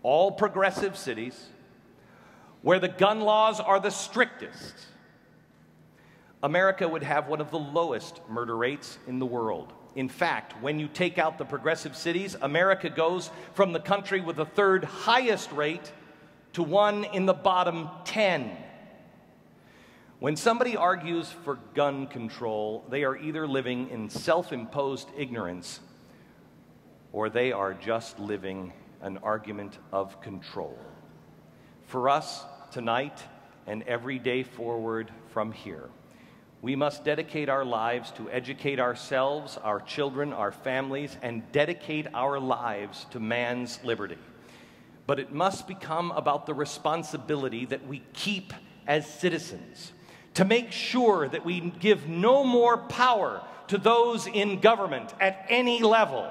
all progressive cities, where the gun laws are the strictest, America would have one of the lowest murder rates in the world. In fact, when you take out the progressive cities, America goes from the country with the third highest rate to one in the bottom 10. When somebody argues for gun control, they are either living in self-imposed ignorance or they are just living an argument of control. For us, tonight and every day forward from here, we must dedicate our lives to educate ourselves, our children, our families, and dedicate our lives to man's liberty. But it must become about the responsibility that we keep as citizens, to make sure that we give no more power to those in government at any level.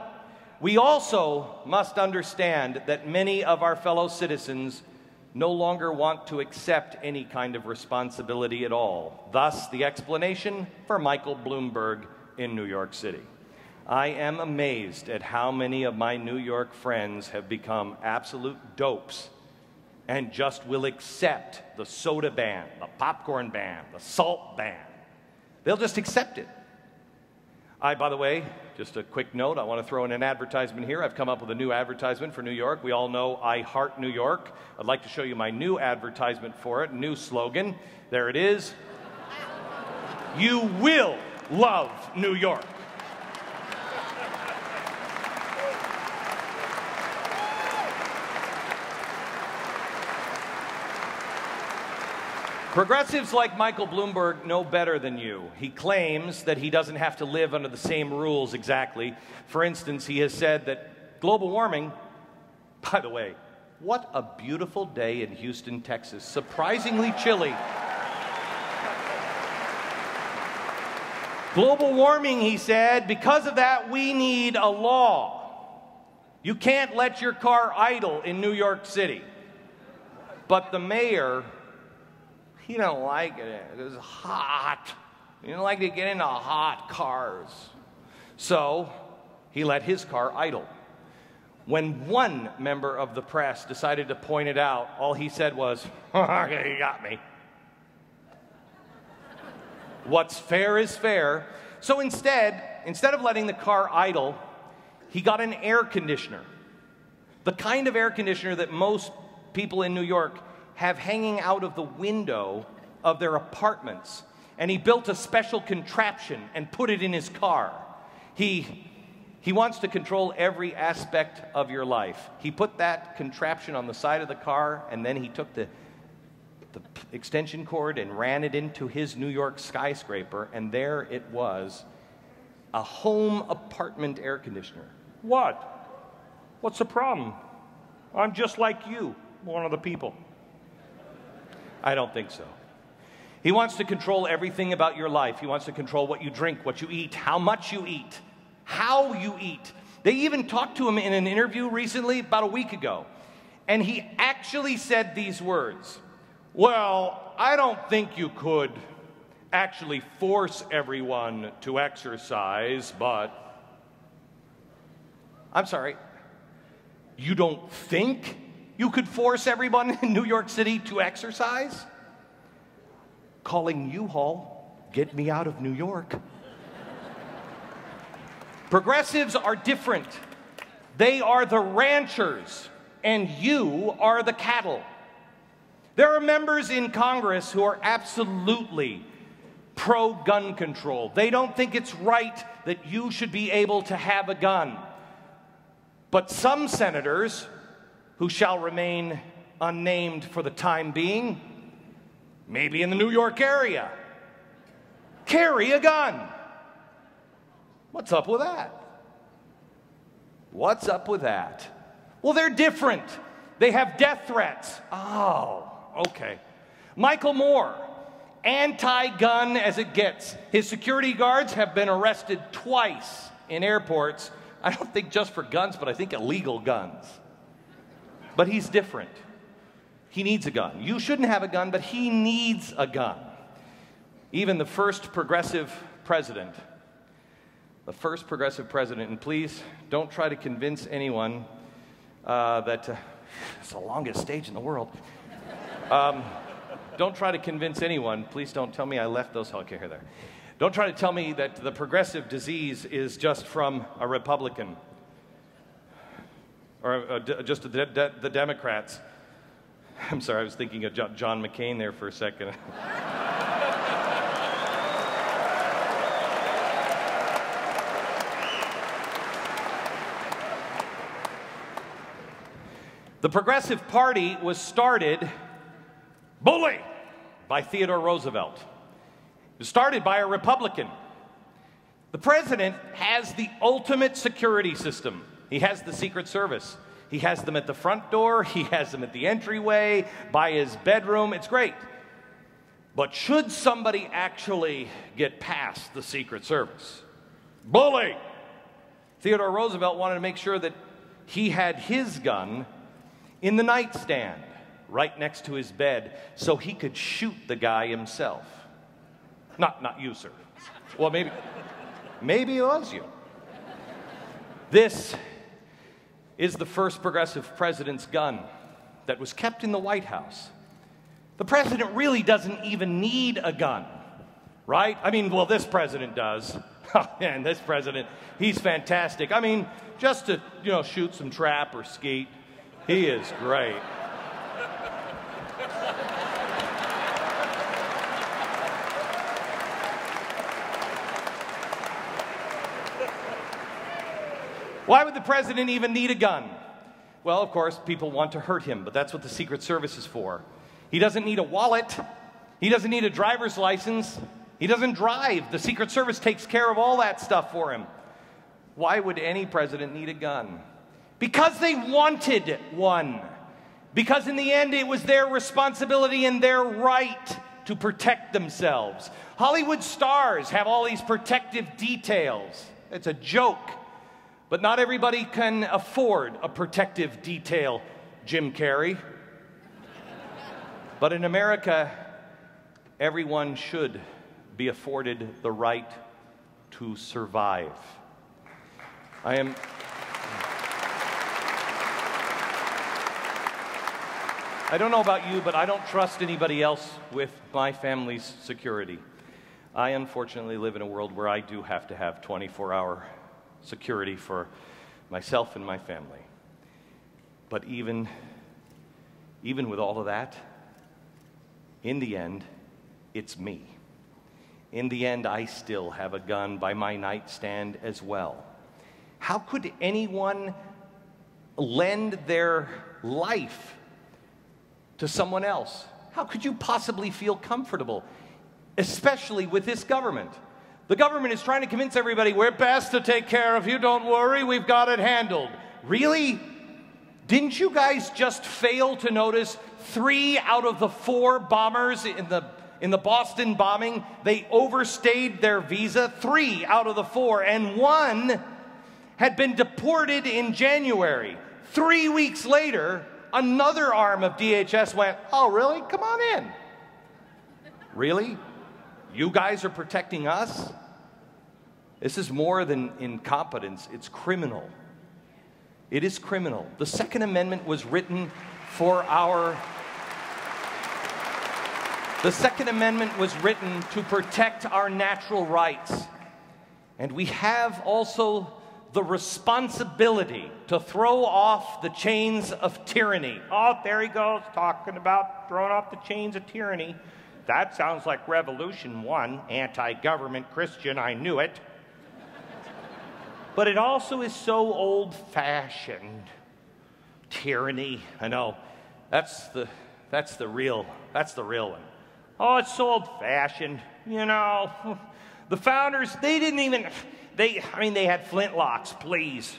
We also must understand that many of our fellow citizens no longer want to accept any kind of responsibility at all. Thus, the explanation for Michael Bloomberg in New York City. I am amazed at how many of my New York friends have become absolute dopes and just will accept the soda ban, the popcorn ban, the salt ban. They'll just accept it. By the way, just a quick note, I want to throw in an advertisement here. I've come up with a new advertisement for New York. We all know I heart New York. I'd like to show you my new advertisement for it, new slogan. There it is. You will love New York. Progressives like Michael Bloomberg know better than you. He claims that he doesn't have to live under the same rules exactly. For instance, he has said that global warming, by the way, what a beautiful day in Houston, Texas. Surprisingly chilly. Global warming, he said, because of that, we need a law. You can't let your car idle in New York City. But the mayor, he don't like it. It's hot. He don't like to get into hot cars. So he let his car idle. When one member of the press decided to point it out, all he said was, "Okay, you got me." What's fair is fair. So instead of letting the car idle, he got an air conditioner. The kind of air conditioner that most people in New York have hanging out of the window of their apartments. And he built a special contraption and put it in his car. He wants to control every aspect of your life. He put that contraption on the side of the car, and then he took the extension cord and ran it into his New York skyscraper, and there it was, a home apartment air conditioner. What? What's the problem? I'm just like you, one of the people. I don't think so. He wants to control everything about your life. He wants to control what you drink, what you eat, how much you eat, how you eat. They even talked to him in an interview recently, about a week ago, and he actually said these words. Well, I don't think you could actually force everyone to exercise, but... I'm sorry, you don't think you could force everyone in New York City to exercise? Calling U-Haul, get me out of New York. Progressives are different. They are the ranchers, and you are the cattle. There are members in Congress who are absolutely pro-gun control. They don't think it's right that you should be able to have a gun. But some senators, who shall remain unnamed for the time being, maybe in the New York area, carry a gun. What's up with that? What's up with that? Well, they're different. They have death threats. Oh, okay. Michael Moore, anti-gun as it gets. His security guards have been arrested twice in airports. I don't think just for guns, but I think illegal guns. But he's different. He needs a gun. You shouldn't have a gun, but he needs a gun. Even the first progressive president, and please don't try to convince anyone that it's the longest stage in the world. Don't try to convince anyone. Please don't tell me I left those. Okay, here, there. Don't try to tell me that the progressive disease is just from a Republican or just the Democrats. I'm sorry, I was thinking of John McCain there for a second. The Progressive Party was started, bully, by Theodore Roosevelt. It was started by a Republican. The president has the ultimate security system. He has the Secret Service. He has them at the front door. He has them at the entryway, by his bedroom. It's great. But should somebody actually get past the Secret Service? Bully! Theodore Roosevelt wanted to make sure that he had his gun in the nightstand, right next to his bed, so he could shoot the guy himself. Not you, sir. Well, maybe it was you. This is the first progressive president's gun that was kept in the White House. The president really doesn't even need a gun, right? I mean, well, this president does. Man, this president, he's fantastic. I mean, just to, shoot some trap or skeet, he is great. Why would the president even need a gun? Well, of course, people want to hurt him, but that's what the Secret Service is for. He doesn't need a wallet. He doesn't need a driver's license. He doesn't drive. The Secret Service takes care of all that stuff for him. Why would any president need a gun? Because they wanted one. Because in the end, it was their responsibility and their right to protect themselves. Hollywood stars have all these protective details. It's a joke. But not everybody can afford a protective detail, Jim Carrey. But in America, everyone should be afforded the right to survive. I don't know about you, but I don't trust anybody else with my family's security. I unfortunately live in a world where I do have to have 24-hour security for myself and my family. But even with all of that, in the end, it's me. In the end, I still have a gun by my nightstand as well. How could anyone lend their life to someone else? How could you possibly feel comfortable, especially with this government? The government is trying to convince everybody, we're best to take care of you, don't worry, we've got it handled. Really? Didn't you guys just fail to notice 3 out of the 4 bombers in the Boston bombing, they overstayed their visa? 3 out of the 4, and 1 had been deported in January. 3 weeks later, another arm of DHS went, "Oh, really? Come on in." Really? You guys are protecting us? This is more than incompetence, it's criminal. It is criminal. The Second Amendment was written for The Second Amendment was written to protect our natural rights. And we have also the responsibility to throw off the chains of tyranny. Oh, there he goes, talking about throwing off the chains of tyranny. That sounds like Revolution 1, anti-government Christian, I knew it. But it also is so old-fashioned. Tyranny, I know. That's the real one. Oh, it's so old-fashioned. You know, the founders, they had flintlocks, please.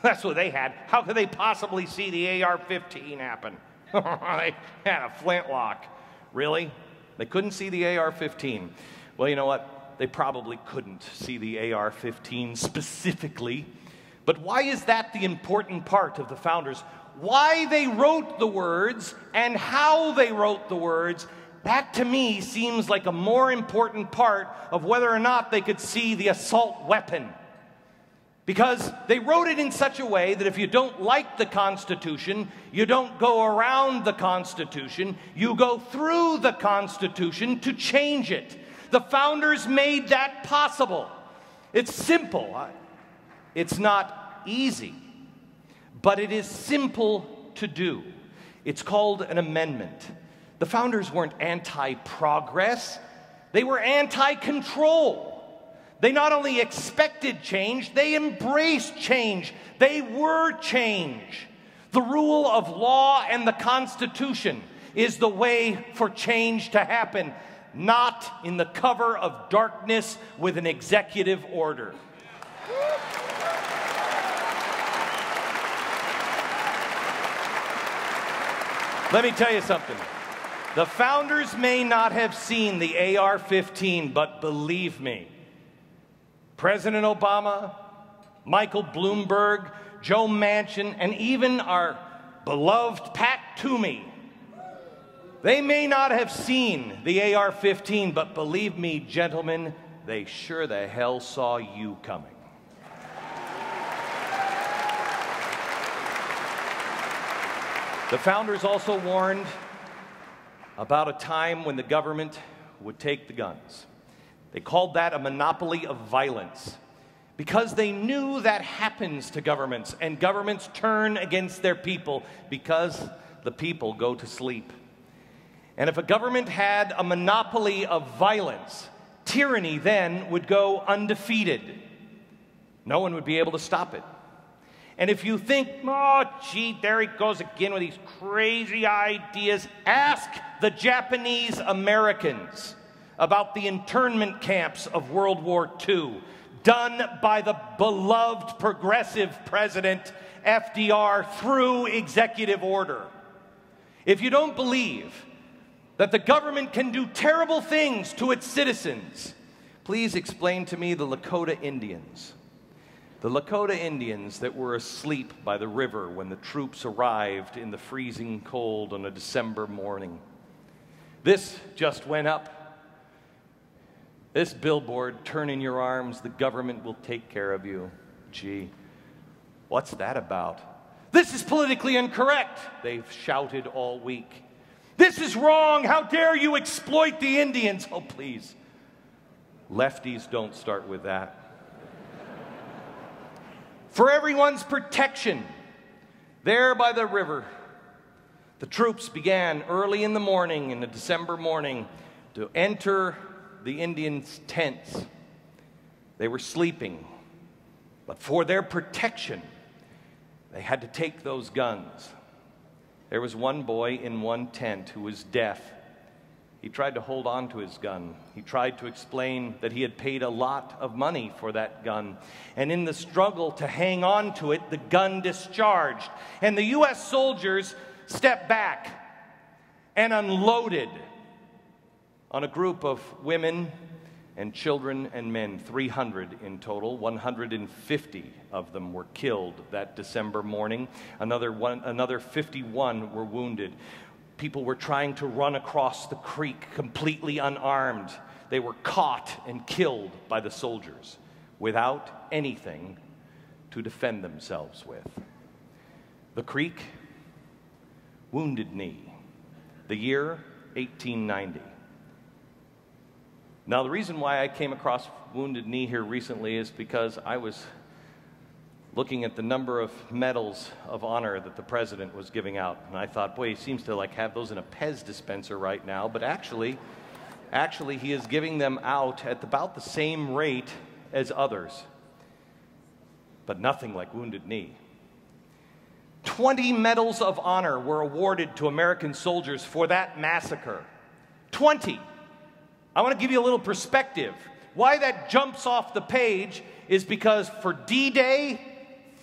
That's what they had. How could they possibly see the AR-15 happen? They had a flintlock. Really? They couldn't see the AR-15. Well, you know what? They probably couldn't see the AR-15 specifically. But why is that the important part of the founders? Why they wrote the words and how they wrote the words, that to me seems like a more important part of whether or not they could see the assault weapon. Because they wrote it in such a way that if you don't like the Constitution, you don't go around the Constitution, you go through the Constitution to change it. The founders made that possible. It's simple. It's not easy, but it is simple to do. It's called an amendment. The founders weren't anti-progress, they were anti-control. They not only expected change, they embraced change. They were change. The rule of law and the Constitution is the way for change to happen, not in the cover of darkness with an executive order. Let me tell you something. The founders may not have seen the AR-15, but believe me, President Obama, Michael Bloomberg, Joe Manchin, and even our beloved Pat Toomey, they may not have seen the AR-15, but believe me, gentlemen, they sure the hell saw you coming. The founders also warned about a time when the government would take the guns. They called that a monopoly of violence because they knew that happens to governments, and governments turn against their people because the people go to sleep. And if a government had a monopoly of violence, tyranny then would go undefeated. No one would be able to stop it. And if you think, oh, gee, there he goes again with these crazy ideas, ask the Japanese Americans about the internment camps of World War II, done by the beloved progressive president FDR through executive order. If you don't believe that the government can do terrible things to its citizens, please explain to me the Lakota Indians. The Lakota Indians that were asleep by the river when the troops arrived in the freezing cold on a December morning. This just went up. This billboard, turn in your arms, the government will take care of you. Gee, what's that about? This is politically incorrect, they've shouted all week. This is wrong, how dare you exploit the Indians? Oh, please, lefties don't start with that. For everyone's protection, there by the river, the troops began early in the morning, in a December morning, to enter the Indians' tents. They were sleeping, but for their protection, they had to take those guns. There was one boy in one tent who was deaf, He tried to hold on to his gun. He tried to explain that he had paid a lot of money for that gun. And in the struggle to hang on to it, the gun discharged. And the U.S. soldiers stepped back and unloaded on a group of women and children and men, 300 in total. 150 of them were killed that December morning. Another 51 were wounded. People were trying to run across the creek completely unarmed. They were caught and killed by the soldiers without anything to defend themselves with. The creek, Wounded Knee, the year 1890. Now, the reason why I came across Wounded Knee here recently is because I was looking at the number of medals of honor that the president was giving out. And I thought, boy, he seems to have those in a Pez dispenser right now. But actually, he is giving them out at about the same rate as others. But nothing like Wounded Knee. 20 medals of honor were awarded to American soldiers for that massacre. 20. I want to give you a little perspective. Why that jumps off the page is because for D-Day,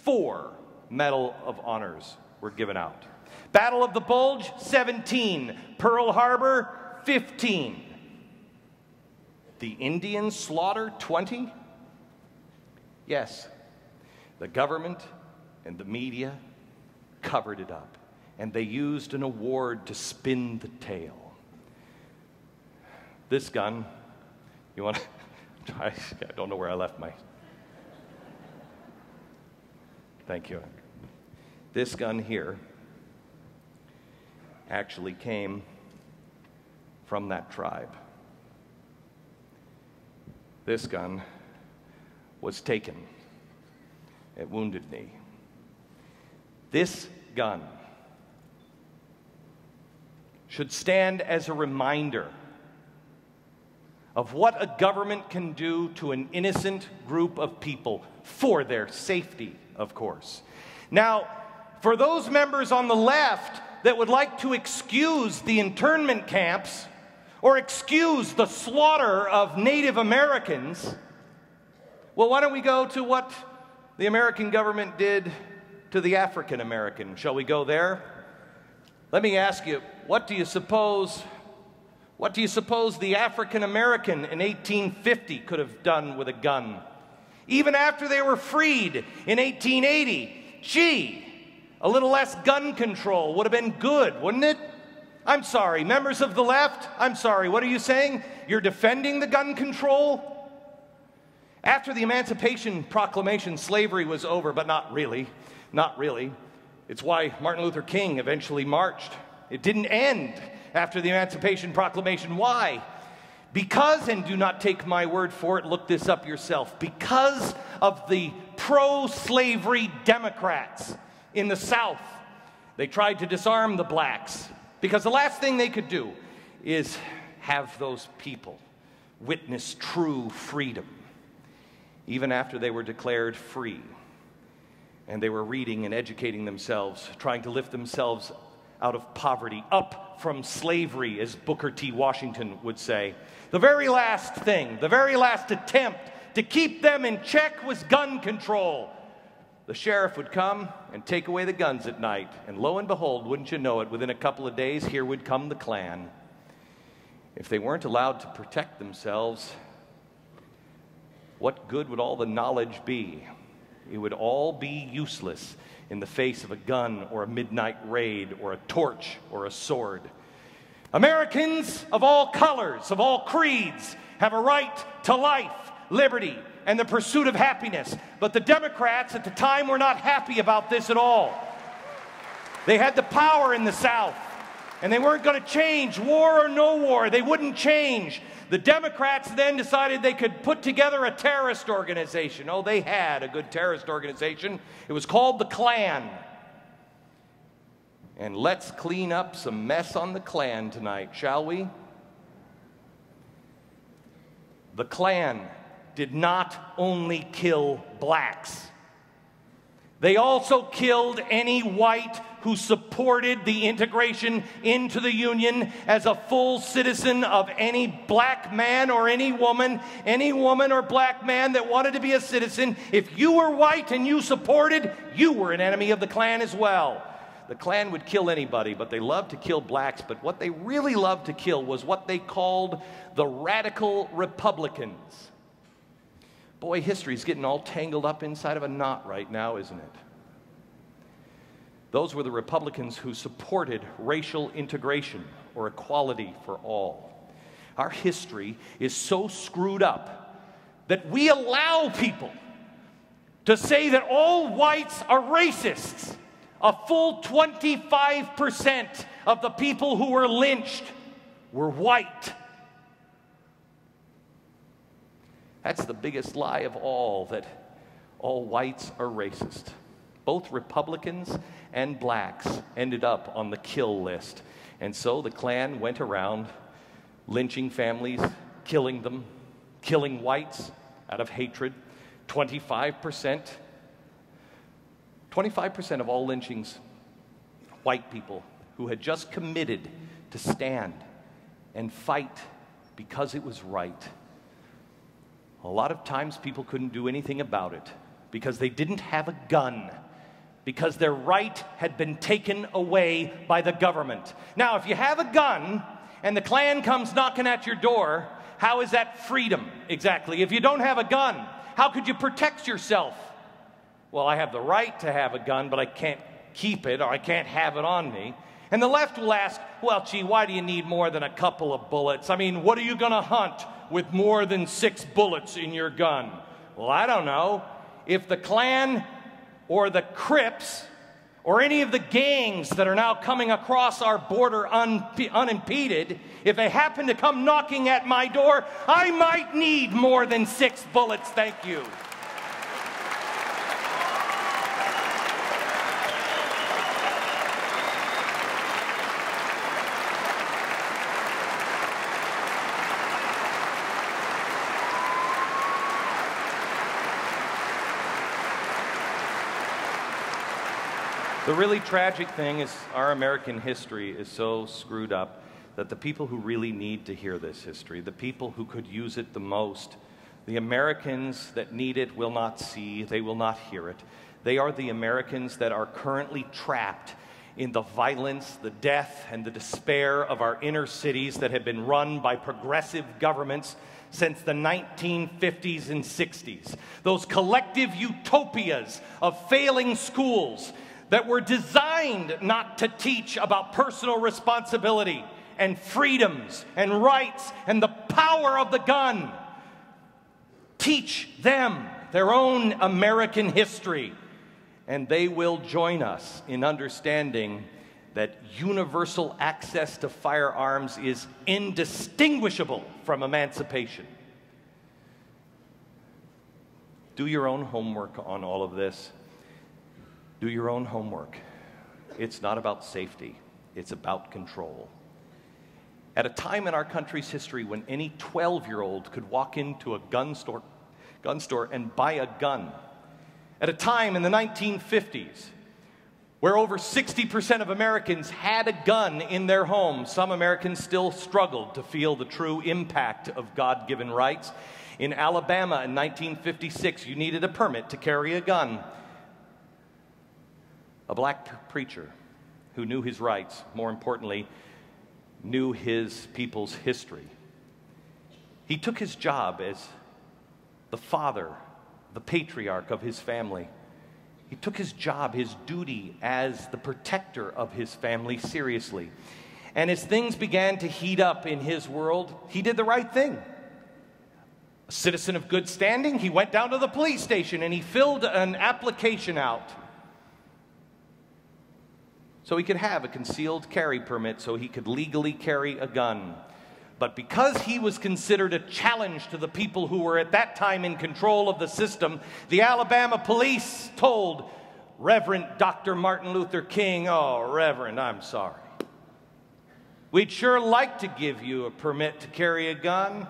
4 Medal of Honors were given out. Battle of the Bulge, 17. Pearl Harbor, 15. The Indian slaughter, 20? Yes, the government and the media covered it up, and they used an award to spin the tale. This gun, you want to, I don't know where I left my, thank you. This gun here actually came from that tribe. This gun was taken at Wounded Knee. This gun should stand as a reminder of what a government can do to an innocent group of people for their safety, of course. Now, for those members on the left that would like to excuse the internment camps or excuse the slaughter of Native Americans, well, why don't we go to what the American government did to the African American? Shall we go there? Let me ask you, what do you suppose the African American in 1850 could have done with a gun? Even after they were freed in 1880, gee, a little less gun control would have been good, wouldn't it? I'm sorry, members of the left, I'm sorry, what are you saying? You're defending the gun control? After the Emancipation Proclamation, slavery was over, but not really. Not really. It's why Martin Luther King eventually marched. It didn't end after the Emancipation Proclamation. Why? Because, and do not take my word for it, look this up yourself, because of the pro-slavery Democrats in the South. They tried to disarm the blacks because the last thing they could do is have those people witness true freedom. Even after they were declared free and they were reading and educating themselves, trying to lift themselves out of poverty, up from slavery, as Booker T. Washington would say. The very last thing, the very last attempt to keep them in check was gun control. The sheriff would come and take away the guns at night, and lo and behold, wouldn't you know it, within a couple of days, here would come the Klan. If they weren't allowed to protect themselves, what good would all the knowledge be? It would all be useless in the face of a gun or a midnight raid or a torch or a sword. Americans of all colors, of all creeds, have a right to life, liberty, and the pursuit of happiness. But the Democrats at the time were not happy about this at all. They had the power in the South, and they weren't going to change. War or no war, they wouldn't change. The Democrats then decided they could put together a terrorist organization. Oh, they had a good terrorist organization. It was called the Klan. And let's clean up some mess on the Klan tonight, shall we? The Klan did not only kill blacks. They also killed any white who supported the integration into the Union as a full citizen of any black man or any woman or black man that wanted to be a citizen. If you were white and you supported, you were an enemy of the Klan as well. The Klan would kill anybody, but they loved to kill blacks. But what they really loved to kill was what they called the radical Republicans. Boy, history's getting all tangled up inside of a knot right now, isn't it? Those were the Republicans who supported racial integration or equality for all. Our history is so screwed up that we allow people to say that all whites are racists. A full 25% of the people who were lynched were white. That's the biggest lie of all, that all whites are racist. Both Republicans and blacks ended up on the kill list. And so the Klan went around lynching families, killing them, killing whites out of hatred. 25% of all lynchings, white people who had just committed to stand and fight because it was right. A lot of times people couldn't do anything about it because they didn't have a gun, because their right had been taken away by the government. Now, if you have a gun and the Klan comes knocking at your door, how is that freedom exactly? If you don't have a gun, how could you protect yourself? Well, I have the right to have a gun, but I can't keep it, or I can't have it on me. And the left will ask, well, gee, why do you need more than a couple of bullets? I mean, what are you going to hunt with more than 6 bullets in your gun? Well, I don't know. If the Klan or the Crips or any of the gangs that are now coming across our border unimpeded, if they happen to come knocking at my door, I might need more than 6 bullets, thank you. The really tragic thing is our American history is so screwed up that the people who really need to hear this history, the people who could use it the most, the Americans that need it will not see, they will not hear it. They are the Americans that are currently trapped in the violence, the death, and the despair of our inner cities that have been run by progressive governments since the 1950s and 60s. Those collective utopias of failing schools that were designed not to teach about personal responsibility and freedoms and rights and the power of the gun. Teach them their own American history, and they will join us in understanding that universal access to firearms is indistinguishable from emancipation. Do your own homework on all of this. Do your own homework. It's not about safety. It's about control. At a time in our country's history when any 12-year-old could walk into a gun store and buy a gun, at a time in the 1950s where over 60% of Americans had a gun in their homes, some Americans still struggled to feel the true impact of God-given rights. In Alabama in 1956, you needed a permit to carry a gun. A black preacher who knew his rights, more importantly, knew his people's history. He took his job as the father, the patriarch of his family. He took his job, his duty as the protector of his family seriously. And as things began to heat up in his world, he did the right thing. A citizen of good standing, he went down to the police station and he filled an application out so he could have a concealed carry permit, so he could legally carry a gun. But because he was considered a challenge to the people who were at that time in control of the system, the Alabama police told Reverend Dr. Martin Luther King, "Oh, Reverend, I'm sorry. We'd sure like to give you a permit to carry a gun,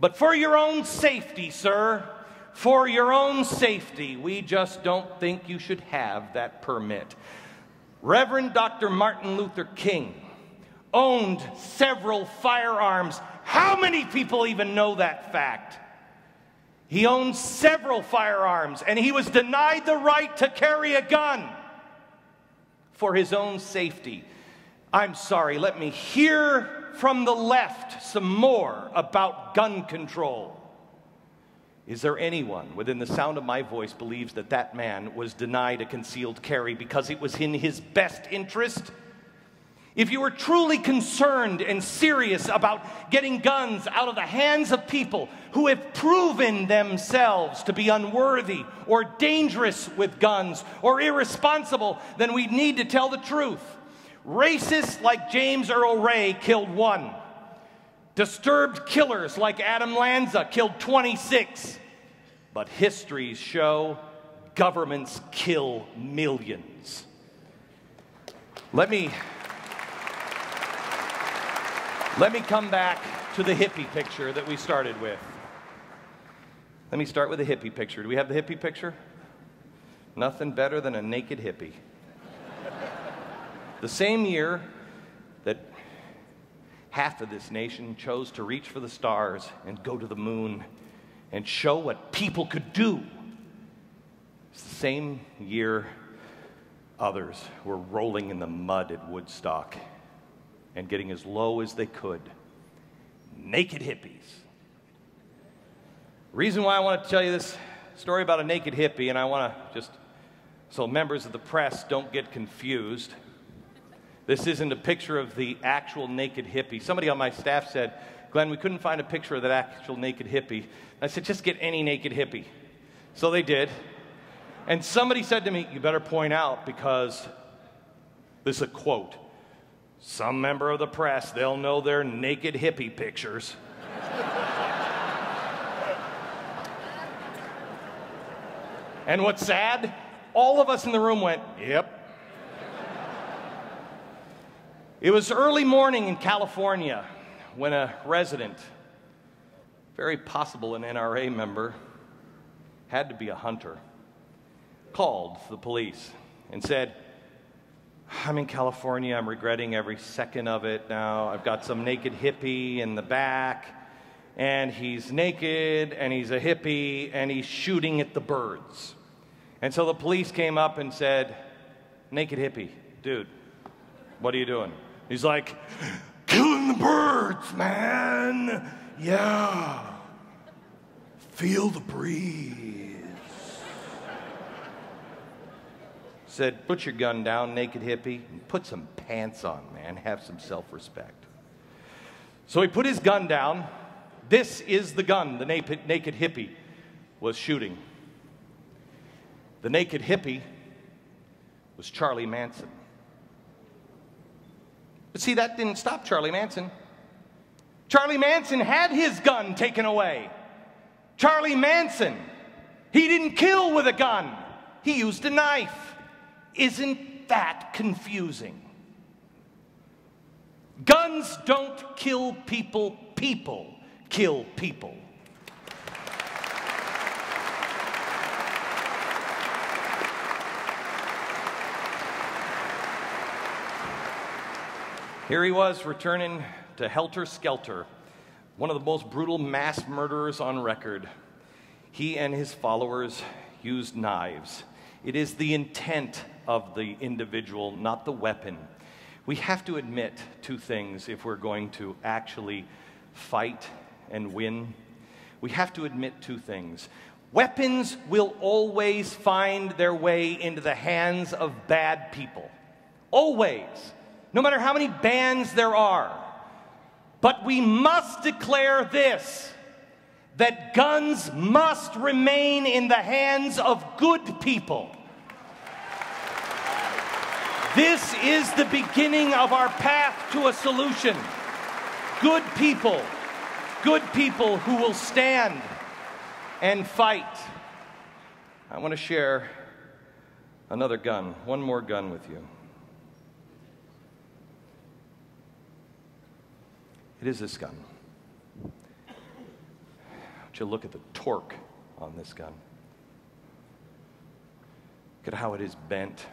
but for your own safety, sir, for your own safety, we just don't think you should have that permit." Reverend Dr. Martin Luther King owned several firearms. How many people even know that fact? He owned several firearms, and he was denied the right to carry a gun for his own safety. I'm sorry, let me hear from the left some more about gun control. Is there anyone within the sound of my voice believes that that man was denied a concealed carry because it was in his best interest? If you are truly concerned and serious about getting guns out of the hands of people who have proven themselves to be unworthy or dangerous with guns or irresponsible, then we need to tell the truth. Racists like James Earl Ray killed 1. Disturbed killers like Adam Lanza killed 26. But histories show governments kill millions. Let me come back to the hippie picture that we started with. Let me start with the hippie picture. Do we have the hippie picture? Nothing better than a naked hippie. The same year that half of this nation chose to reach for the stars and go to the moon and show what people could do, it's the same year others were rolling in the mud at Woodstock and getting as low as they could. Naked hippies. Reason why I want to tell you this story about a naked hippie, and I want to just, so members of the press don't get confused, this isn't a picture of the actual naked hippie. Somebody on my staff said, Glenn, we couldn't find a picture of that actual naked hippie. I said, just get any naked hippie. So they did. And somebody said to me, you better point out, because this is a quote, some member of the press, they'll know their naked hippie pictures. And what's sad, all of us in the room went, yep. It was early morning in California when a resident, very possible an NRA member, had to be a hunter, called the police and said, I'm in California, I'm regretting every second of it now. I've got some naked hippie in the back, and he's naked, and he's a hippie, and he's shooting at the birds. And so the police came up and said, naked hippie, dude, what are you doing? He's like, killing the birds, man. Yeah. Feel the breeze. Said, put your gun down, naked hippie, and put some pants on, man. Have some self-respect. So he put his gun down. This is the gun the naked hippie was shooting. The naked hippie was Charlie Manson. But see, that didn't stop Charlie Manson. Charlie Manson had his gun taken away. Charlie Manson, he didn't kill with a gun. He used a knife. Isn't that confusing? Guns don't kill people. People kill people. Here he was returning to Helter Skelter, one of the most brutal mass murderers on record. He and his followers used knives. It is the intent of the individual, not the weapon. We have to admit two things if we're going to actually fight and win. We have to admit two things. Weapons will always find their way into the hands of bad people. Always. No matter how many bans there are. But we must declare this, that guns must remain in the hands of good people. This is the beginning of our path to a solution. Good people who will stand and fight. I want to share another gun, one more gun with you. It is this gun. I want you to look at the torque on this gun. Look at how it is bent.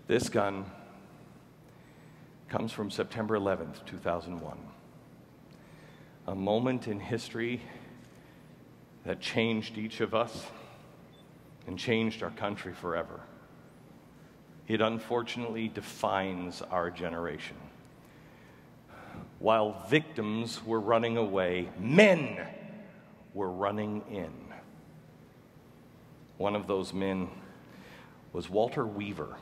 This gun comes from September 11th, 2001. A moment in history that changed each of us and changed our country forever. It unfortunately defines our generation. While victims were running away, men were running in. One of those men was Walter Weaver.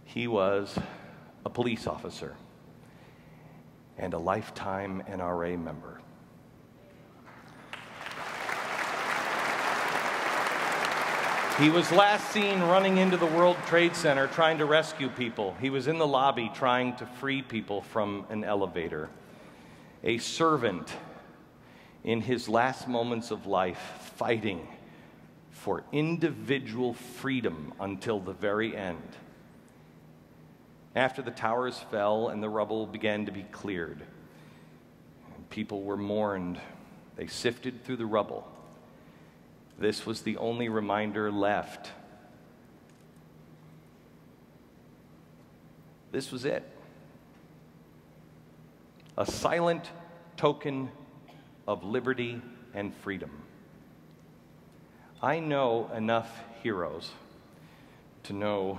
He was a police officer and a lifetime NRA member. He was last seen running into the World Trade Center trying to rescue people. He was in the lobby trying to free people from an elevator. A servant in his last moments of life, fighting for individual freedom until the very end. After the towers fell and the rubble began to be cleared, and people were mourned, they sifted through the rubble. This was the only reminder left. This was it. A silent token of liberty and freedom. I know enough heroes to know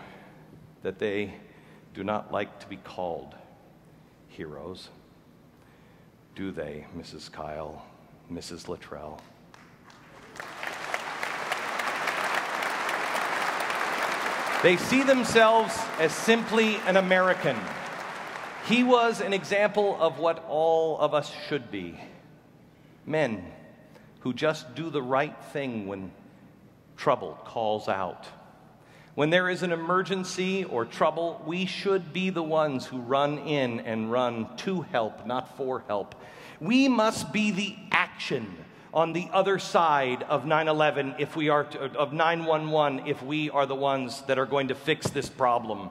that they do not like to be called heroes. Do they, Mrs. Kyle, Mrs. Luttrell? They see themselves as simply an American. He was an example of what all of us should be. Men who just do the right thing when trouble calls out. When there is an emergency or trouble, we should be the ones who run in and run to help, not for help. We must be the action on the other side of 9/11 if we are of 9/11 if we are the ones that are going to fix this problem.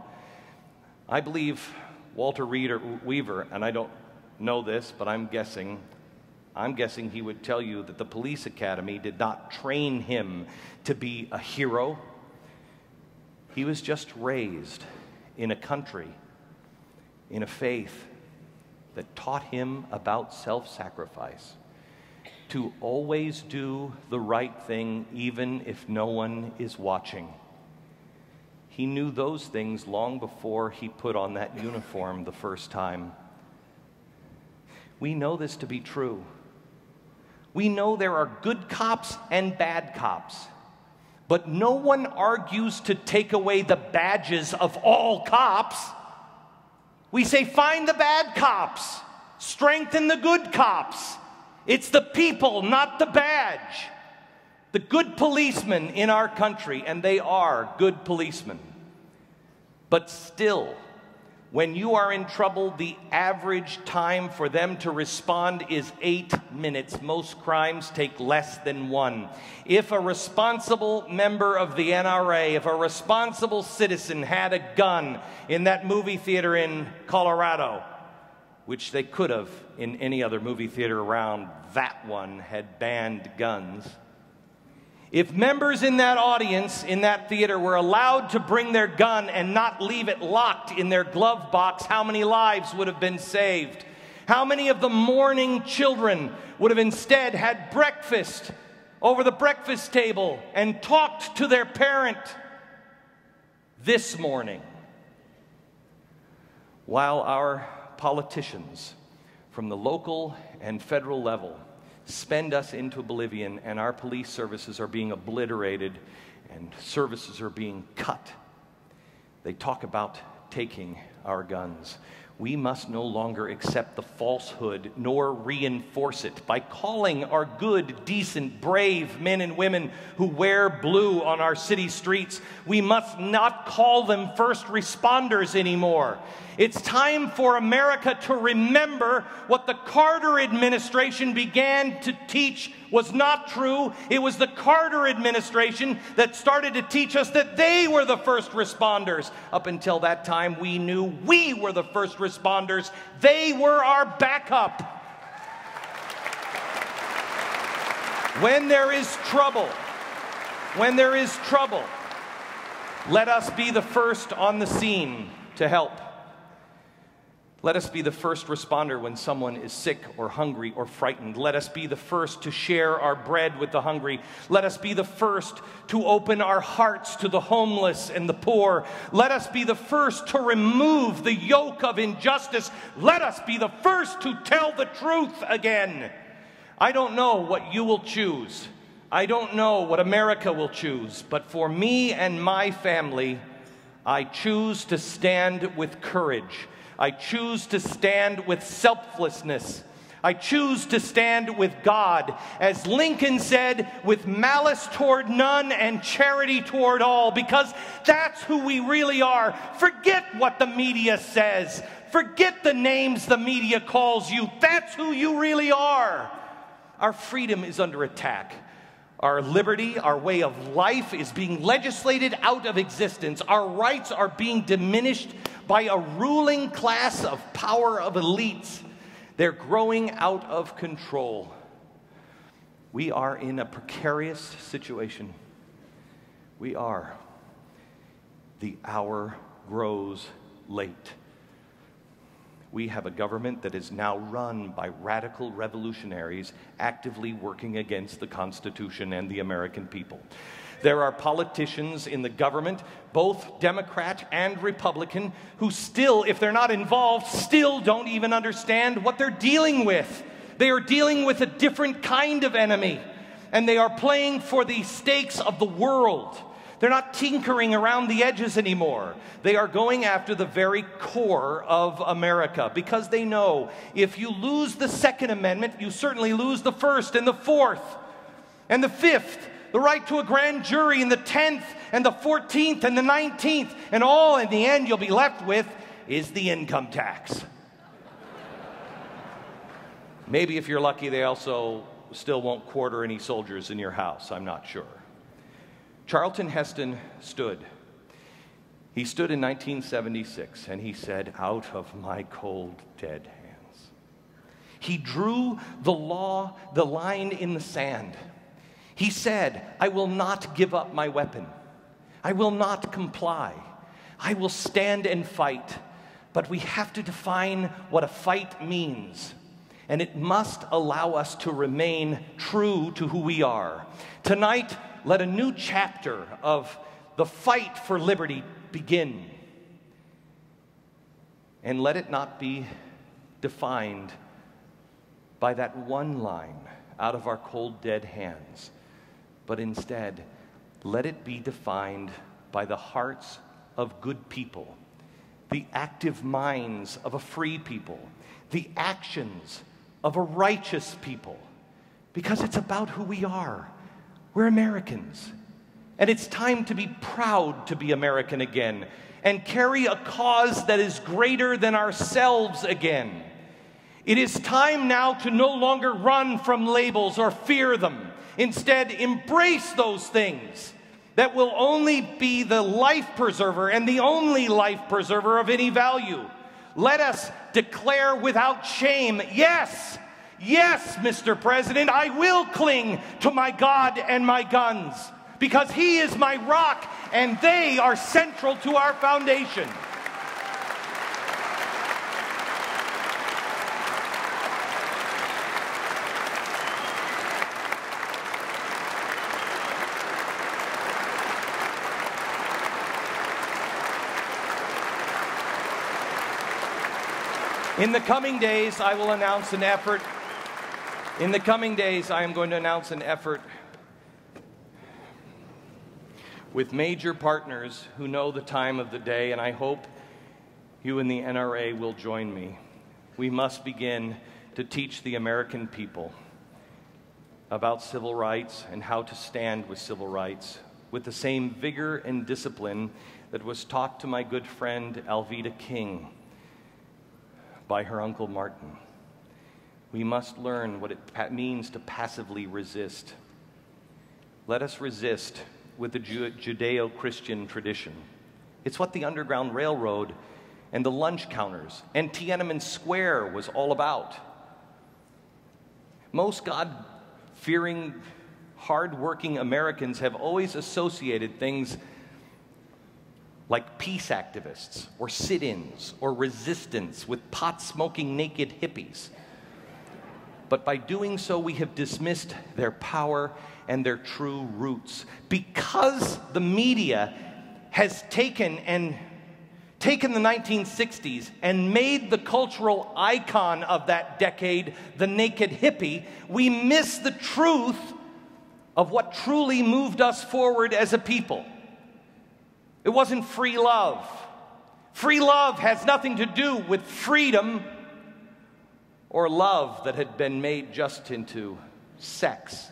I believe Walter Weaver, and I don't know this, but I'm guessing he would tell you that the police academy did not train him to be a hero. He was just raised in a country, in a faith that taught him about self-sacrifice, to always do the right thing even if no one is watching. He knew those things long before he put on that uniform the first time. We know this to be true. We know there are good cops and bad cops, but no one argues to take away the badges of all cops. We say, find the bad cops, strengthen the good cops. It's the people, not the badge. The good policemen in our country, and they are good policemen. But still, when you are in trouble, the average time for them to respond is 8 minutes. Most crimes take less than 1. If a responsible member of the NRA, if a responsible citizen had a gun in that movie theater in Colorado, which they could have in any other movie theater around, that one had banned guns. If members in that audience, in that theater, were allowed to bring their gun and not leave it locked in their glove box, how many lives would have been saved? How many of the mourning children would have instead had breakfast over the breakfast table and talked to their parent this morning? While our politicians from the local and federal level spend us into oblivion and our police services are being obliterated and services are being cut, they talk about taking our guns. We must no longer accept the falsehood nor reinforce it by calling our good, decent, brave men and women who wear blue on our city streets. We must not call them first responders anymore. It's time for America to remember what the Carter administration began to teach was not true. It was the Carter administration that started to teach us that they were the first responders. Up until that time, we knew we were the first responders. They were our backup. When there is trouble, Let us be the first on the scene to help. Let us be the first responder when someone is sick or hungry or frightened. Let us be the first to share our bread with the hungry. Let us be the first to open our hearts to the homeless and the poor. Let us be the first to remove the yoke of injustice. Let us be the first to tell the truth again. I don't know what you will choose. I don't know what America will choose. But for me and my family, I choose to stand with courage. I choose to stand with selflessness. I choose to stand with God. As Lincoln said, with malice toward none and charity toward all, because that's who we really are. Forget what the media says. Forget the names the media calls you. That's who you really are. Our freedom is under attack. Our liberty, our way of life is being legislated out of existence. Our rights are being diminished by a ruling class of power of elites. They're growing out of control. We are in a precarious situation. We are. The hour grows late. We have a government that is now run by radical revolutionaries actively working against the Constitution and the American people. There are politicians in the government, both Democrat and Republican, who still, if they're not involved, still don't even understand what they're dealing with. They are dealing with a different kind of enemy, and they are playing for the stakes of the world. They're not tinkering around the edges anymore. They are going after the very core of America, because they know if you lose the Second Amendment, you certainly lose the First and the Fourth and the Fifth, the right to a grand jury, and the 10th and the 14th and the 19th, and all in the end you'll be left with is the income tax. Maybe if you're lucky, they also still won't quarter any soldiers in your house. I'm not sure. Charlton Heston stood. He stood in 1976, and he said, "Out of my cold, dead hands." He drew the line in the sand. He said, "I will not give up my weapon. I will not comply. I will stand and fight." But we have to define what a fight means. And it must allow us to remain true to who we are. Tonight, let a new chapter of the fight for liberty begin. And let it not be defined by that one line, "out of our cold, dead hands." But instead, let it be defined by the hearts of good people, the active minds of a free people, the actions of a righteous people, because it's about who we are. We're Americans, and it's time to be proud to be American again and carry a cause that is greater than ourselves again. It is time now to no longer run from labels or fear them. Instead, embrace those things that will only be the life preserver and the only life preserver of any value. Let us declare without shame, yes, yes, Mr. President, I will cling to my God and my guns, because He is my rock and they are central to our foundation. In the coming days, I will announce an effort. In the coming days, I am going to announce an effort with major partners who know the time of the day, and I hope you and the NRA will join me. We must begin to teach the American people about civil rights and how to stand with civil rights with the same vigor and discipline that was taught to my good friend Alveda King by her uncle Martin. We must learn what it means to passively resist. Let us resist with the Judeo-Christian tradition. It's what the Underground Railroad and the lunch counters and Tiananmen Square was all about. Most God-fearing, hard-working Americans have always associated things like peace activists or sit-ins or resistance with pot-smoking naked hippies. But by doing so, we have dismissed their power and their true roots. Because the media has taken the 1960s and made the cultural icon of that decade the naked hippie, we miss the truth of what truly moved us forward as a people. It wasn't free love. Free love has nothing to do with freedom or love that had been made just into sex.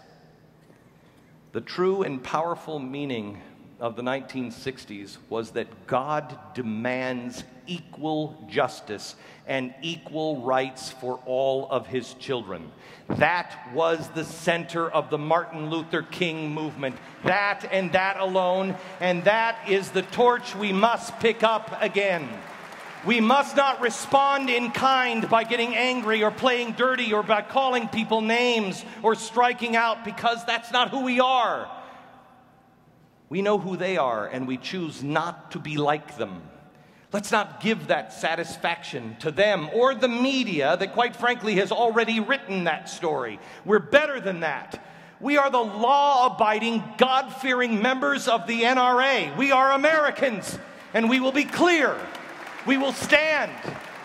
The true and powerful meaning of the 1960s was that God demands equal justice and equal rights for all of his children. That was the center of the Martin Luther King movement. That and that alone, and that is the torch we must pick up again. We must not respond in kind by getting angry or playing dirty or by calling people names or striking out, because that's not who we are. We know who they are, and we choose not to be like them. Let's not give that satisfaction to them or the media that, quite frankly, has already written that story. We're better than that. We are the law-abiding, God-fearing members of the NRA. We are Americans, and we will be clear. We will stand.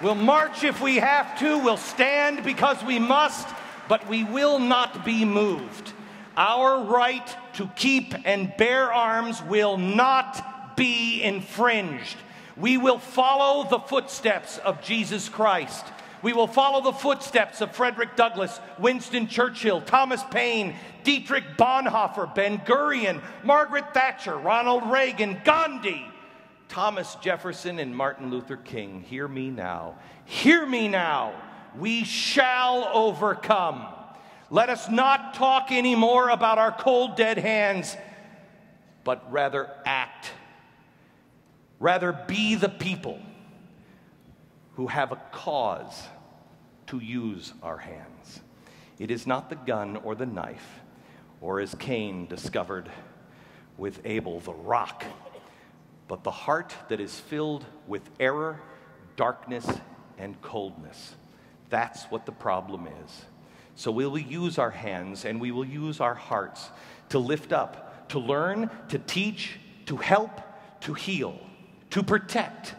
We'll march if we have to. We'll stand because we must, but we will not be moved. Our right to keep and bear arms will not be infringed. We will follow the footsteps of Jesus Christ. We will follow the footsteps of Frederick Douglass, Winston Churchill, Thomas Paine, Dietrich Bonhoeffer, Ben-Gurion, Margaret Thatcher, Ronald Reagan, Gandhi, Thomas Jefferson, and Martin Luther King. Hear me now. Hear me now. We shall overcome. Let us not talk anymore about our cold, dead hands, but rather act. Rather be the people who have a cause to use our hands. It is not the gun or the knife, or as Cain discovered with Abel, the rock, but the heart that is filled with error, darkness, and coldness. That's what the problem is. So we will use our hands and we will use our hearts to lift up, to learn, to teach, to help, to heal, to protect.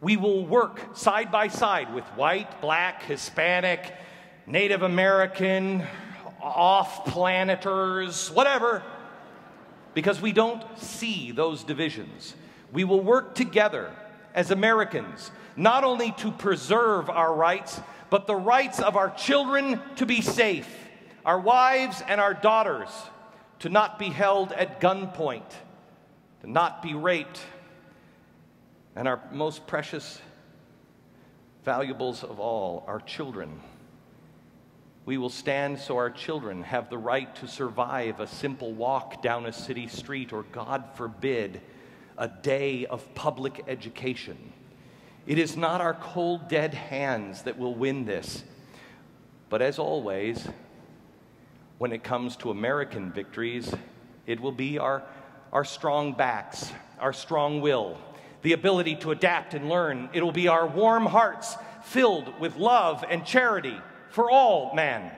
We will work side by side with white, black, Hispanic, Native American, off-planeters, whatever, because we don't see those divisions. We will work together as Americans, not only to preserve our rights, but the rights of our children to be safe, our wives and our daughters to not be held at gunpoint, to not be raped, and our most precious valuables of all, our children. We will stand so our children have the right to survive a simple walk down a city street, or, God forbid, a day of public education. It is not our cold, dead hands that will win this. But as always, when it comes to American victories, it will be our strong backs, our strong will, the ability to adapt and learn. It will be our warm hearts filled with love and charity for all men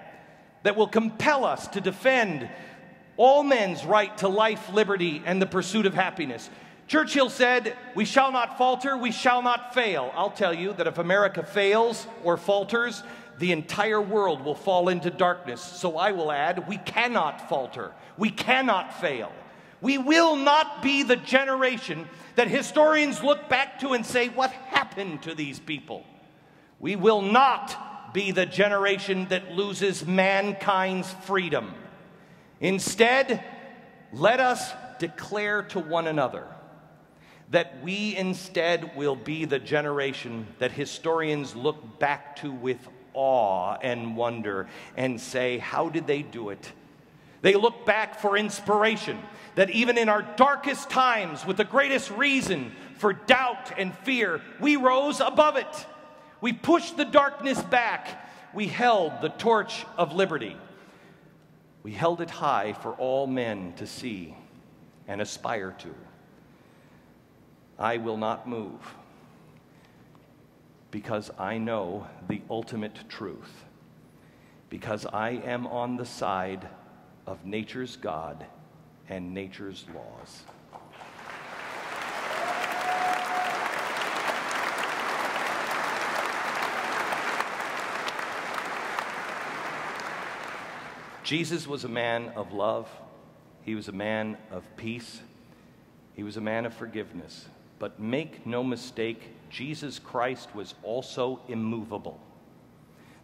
that will compel us to defend all men's right to life, liberty, and the pursuit of happiness. Churchill said, "We shall not falter, we shall not fail." I'll tell you that if America fails or falters, the entire world will fall into darkness. So I will add, we cannot falter, we cannot fail. We will not be the generation that historians look back to and say, what happened to these people? We will not be the generation that loses mankind's freedom. Instead, let us declare to one another that we instead will be the generation that historians look back to with awe and wonder and say, how did they do it? They look back for inspiration, that even in our darkest times, with the greatest reason for doubt and fear, we rose above it. We pushed the darkness back. We held the torch of liberty. We held it high for all men to see and aspire to. I will not move, because I know the ultimate truth, because I am on the side of nature's God and nature's laws. Jesus was a man of love. He was a man of peace. He was a man of forgiveness. But make no mistake, Jesus Christ was also immovable.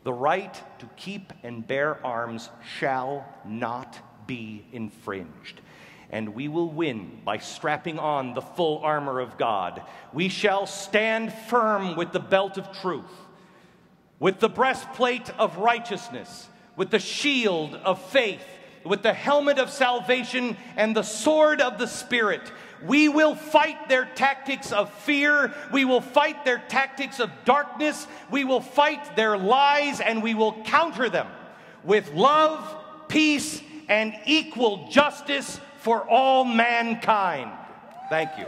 The right to keep and bear arms shall not be infringed. And we will win by strapping on the full armor of God. We shall stand firm with the belt of truth, with the breastplate of righteousness, with the shield of faith, with the helmet of salvation and the sword of the Spirit. We will fight their tactics of fear. We will fight their tactics of darkness. We will fight their lies, and we will counter them with love, peace, and equal justice for all mankind. Thank you.